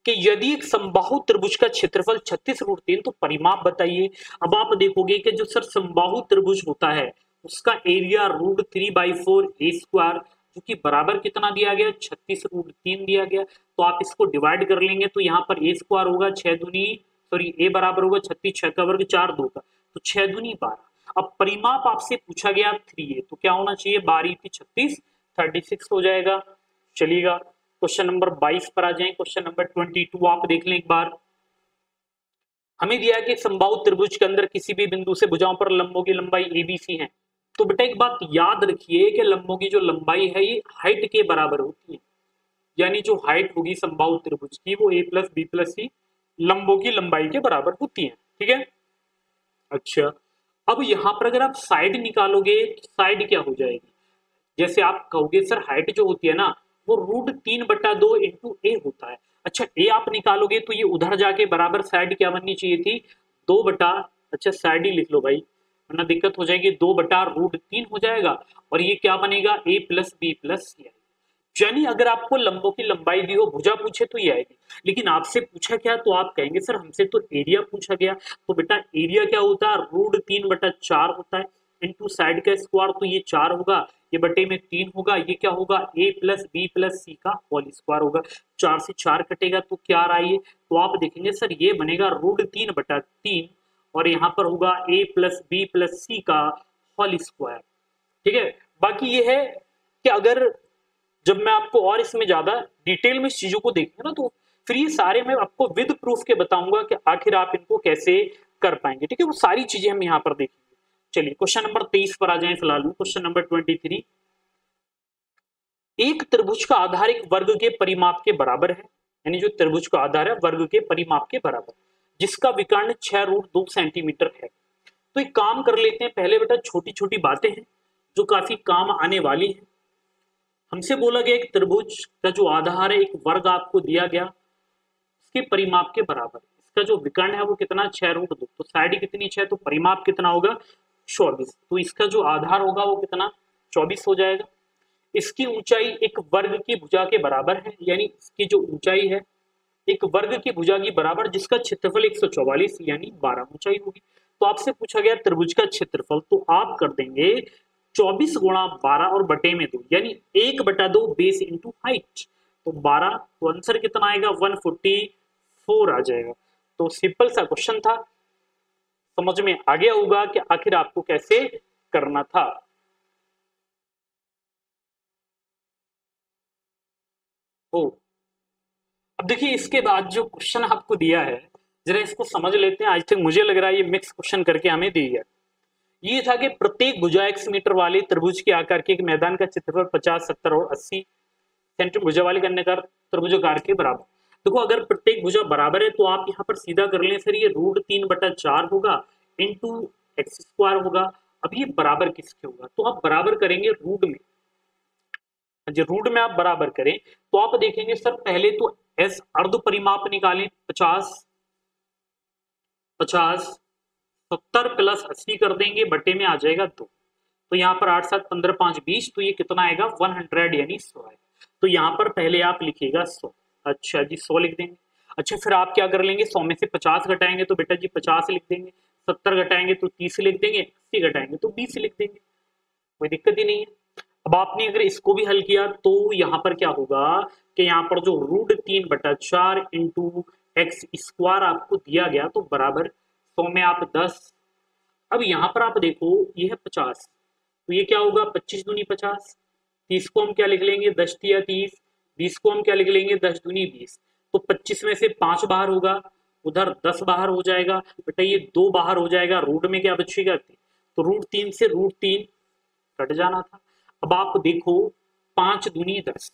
कि यदि एक समबाहु त्रिभुज का क्षेत्रफल 36√3 तो परिमाप बताइए। अब आप देखोगे कि जो सर समबाहु त्रिभुज होता है उसका एरिया √3/4 a² जो कि बराबर कितना दिया गया 36√3 दिया गया। तो आप इसको डिवाइड कर लेंगे तो यहाँ पर a² होगा 6 दूनी सॉरी a बराबर होगा 36, 6 का वर्ग 4 2 का, तो 6 दूनी 12। अब परिमाप आपसे पूछा गया 3a तो क्या होना चाहिए 12 × 36 36 हो जाएगा। चलिएगा क्वेश्चन नंबर 22 पर आ जाएं। क्वेश्चन नंबर 22 आप देख लें एक बार। हमें दिया है कि समबाहु त्रिभुज के अंदर किसी भी बिंदु से भुजाओं पर लंबों की लंबाई ABC है। तो बेटा एक बात याद रखिए कि लंबों की जो लंबाई है ये हाइट के बराबर होती है, यानी जो हाइट होगी समबाहु त्रिभुज की वो a + b + c लंबों की लंबाई के बराबर होती है। ठीक है। अच्छा, अब यहां पर अगर आप साइड निकालोगे तो साइड क्या हो जाएगी, जैसे आप कहोगे सर हाइट जो होती है ना वो √3/2 इंटू ए होता है। अच्छा ए आप निकालोगे तो ये उधर जाके बराबर साइड क्या बननी चाहिए थी 2 बटा, अच्छा साइड ही लिख लो भाई वरना दिक्कत हो जाएगी, 2/√3 हो जाएगा और ये क्या बनेगा a + b + c। यानी अगर आपको लंबों की लंबाई दी हो भुजा पूछे तो ये आएगी, लेकिन आपसे पूछा क्या तो आप कहेंगे सर हमसे तो एरिया पूछा गया। तो बेटा एरिया क्या होता है √3/4 होता है इंटू साइड का स्क्वायर, तो ये 4 होगा, ये बटे में 3 होगा, ये क्या होगा a + b + c का होल स्क्वायर होगा। 4 से 4 कटेगा तो क्या आ रहा है ये, तो आप देखेंगे सर ये बनेगा √3/3 और यहाँ पर होगा a + b + c का होल स्क्वायर। ठीक है। बाकी ये है कि अगर जब मैं आपको और इसमें ज्यादा डिटेल में इस चीजों को देखेंगे ना तो फिर ये सारे मैं आपको विद प्रूफ के बताऊंगा कि आखिर आप इनको कैसे कर पाएंगे। ठीक है, वो सारी चीजें हम यहाँ पर देखेंगे। चलिए क्वेश्चन नंबर 23 पर आ जाएं फिलहाल में। क्वेश्चन नंबर 23, एक त्रिभुज का आधार एक वर्ग के परिमाप के बराबर है, यानी जो त्रिभुज का आधार है वर्ग के परिमाप के बराबर, जिसका विकर्ण 6√2 सेंटीमीटर है। तो एक काम कर लेते हैं पहले बेटा, छोटी छोटी बातें हैं जो काफी काम आने वाली हैं। हमसे बोला गया एक त्रिभुज का जो आधार है एक वर्ग आपको दिया गया उसके परिमाप के बराबर, इसका जो विकर्ण है वो कितना 6√2, तो साइड कितनी 6 तो परिमाप कितना होगा 24, तो इसका जो आधार होगा वो कितना 24 हो जाएगा। इसकी ऊंचाई एक वर्ग की भुजा के बराबर है, यानी इसकी जो ऊंचाई है एक वर्ग की भुजा की बराबर जिसका क्षेत्रफल 144 यानी 12 ऊंचाई होगी। तो आपसे पूछा गया त्रिभुज का क्षेत्रफल, तो आप कर देंगे 24 गुणा 12 और बटे में 2 यानी 1/2 बेस इंटू हाइट, तो 12, तो आंसर कितना आएगा 144 आ जाएगा। तो सिंपल सा क्वेश्चन था, समझ में आ गया होगा कि आखिर आपको कैसे करना था। ओ अब देखिए इसके बाद जो क्वेश्चन आपको दिया है जरा इसको समझ लेते हैं। आज तक मुझे लग रहा है ये मिक्स क्वेश्चन करके हमें दिया है। ये था कि प्रत्येक भुजा 1 मीटर वाले त्रिभुज के आकार के एक मैदान का क्षेत्रफल 50, 70 और 80 सेंटीमीटर भुजा वाले अन्य त्रिभुजाकार के बराबर। देखो अगर प्रत्येक भुजा बराबर है तो आप यहाँ पर सीधा कर लें सर, ये √3/4 होगा इंटू x² होगा। अब ये बराबर किसके होगा, तो आप बराबर करेंगे रूट में, जो रूट में आप बराबर करें तो आप देखेंगे सर पहले तो एस अर्ध परिमाप निकालें 50 50 70 + 80 कर देंगे बटे में आ जाएगा 2, तो यहाँ पर 8 7 15 5 20, तो ये कितना आएगा 100 यानी 100 है। तो यहाँ पर पहले आप लिखिएगा 100, अच्छा जी 100 लिख देंगे। अच्छा फिर आप क्या कर लेंगे 100 में से 50 घटाएंगे तो बेटा जी 50 लिख देंगे, 70 घटाएंगे तो 30 लिख देंगे, 80 घटाएंगे तो 20 लिख देंगे, कोई दिक्कत ही नहीं है। अब आपने अगर इसको भी हल किया तो यहाँ पर क्या होगा कि यहाँ पर जो √3/4 इंटू x² आपको दिया गया तो बराबर 100 में आप 10। अब यहाँ पर आप देखो ये है 50, तो ये क्या होगा 25 दूनी 50, 30 को हम क्या लिख लेंगे 10 तिया 30, 20 को हम क्या लिख लेंगे 10 दूनी 20, तो 25 में से 5 बाहर होगा, उधर 10 बाहर हो जाएगा, बेटा ये 2 बाहर हो जाएगा, रूट में क्या बचेगा, तो √3 से √3 कट जाना था। अब आप देखो 5 दूनी 10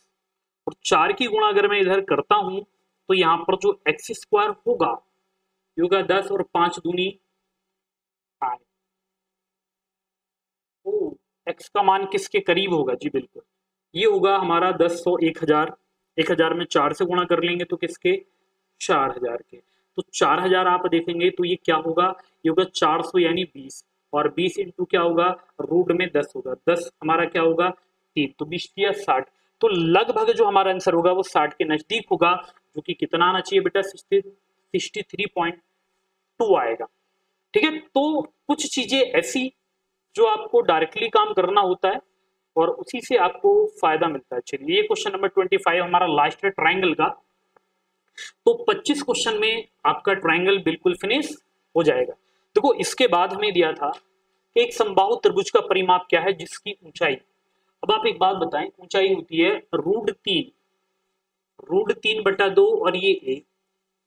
और 4 की गुणा अगर मैं इधर करता हूं तो यहाँ पर जो x² होगा ये होगा 10 और 5 दूनी 8, तो x का मान किसके करीब होगा जी, बिल्कुल ये होगा हमारा 10 100 1000, 1000 में 4 से गुणा कर लेंगे तो किसके 4000 के, तो 4000 आप देखेंगे तो ये क्या होगा, ये होगा 400 यानी 20 और 20 इंटू क्या होगा रूट में 10 होगा, 10 हमारा क्या होगा 3, तो 20 या 60, तो लगभग जो हमारा आंसर होगा वो 60 के नजदीक होगा, जो कि कितना आना चाहिए बेटा, 63.2 आएगा। ठीक है, तो कुछ चीजें ऐसी जो आपको डायरेक्टली काम करना होता है और उसी से आपको फायदा मिलता है। चलिए, ये क्वेश्चन नंबर 25 हमारा लास्ट है ट्राइंगल का। तो 25 क्वेश्चन में आपका ट्राइंगल बिल्कुल फिनिश हो जाएगा। देखो, इसके बाद हमें दिया था कि एक समबाहु त्रिभुज का परिमाप क्या है, जिसकी ऊंचाई, अब आप एक बात बताएं, ऊंचाई होती है √3/2 और ये a,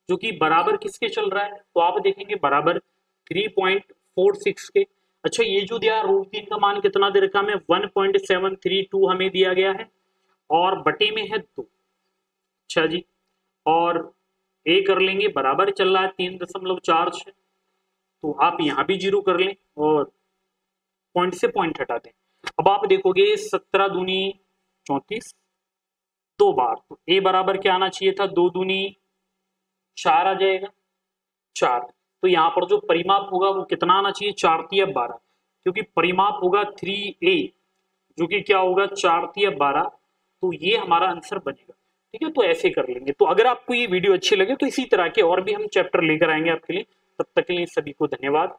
जो कि बराबर किसके चल रहा है, तो आप देखेंगे बराबर 3.46 के। अच्छा, ये जो दिया √3 का मान कितना दे रखा है, 1.732 हमें दिया गया है और बटे में है 2। अच्छा जी, और a कर लेंगे, बराबर चल रहा है 3.46, तो आप यहां भी 0 कर लें और पॉइंट से पॉइंट हटा दें। अब आप देखोगे 17 दूनी 34, 2 बार, तो a बराबर क्या आना चाहिए था, 2 दूनी 4 आ जाएगा, 4। तो यहाँ पर जो परिमाप होगा वो कितना आना चाहिए, 4×3=12, क्योंकि परिमाप होगा 3a, जो कि क्या होगा 4×3=12, तो ये हमारा आंसर बनेगा। ठीक है, तो ऐसे कर लेंगे। तो अगर आपको ये वीडियो अच्छी लगे तो इसी तरह के और भी हम चैप्टर लेकर आएंगे आपके लिए। तब तक के लिए सभी को धन्यवाद।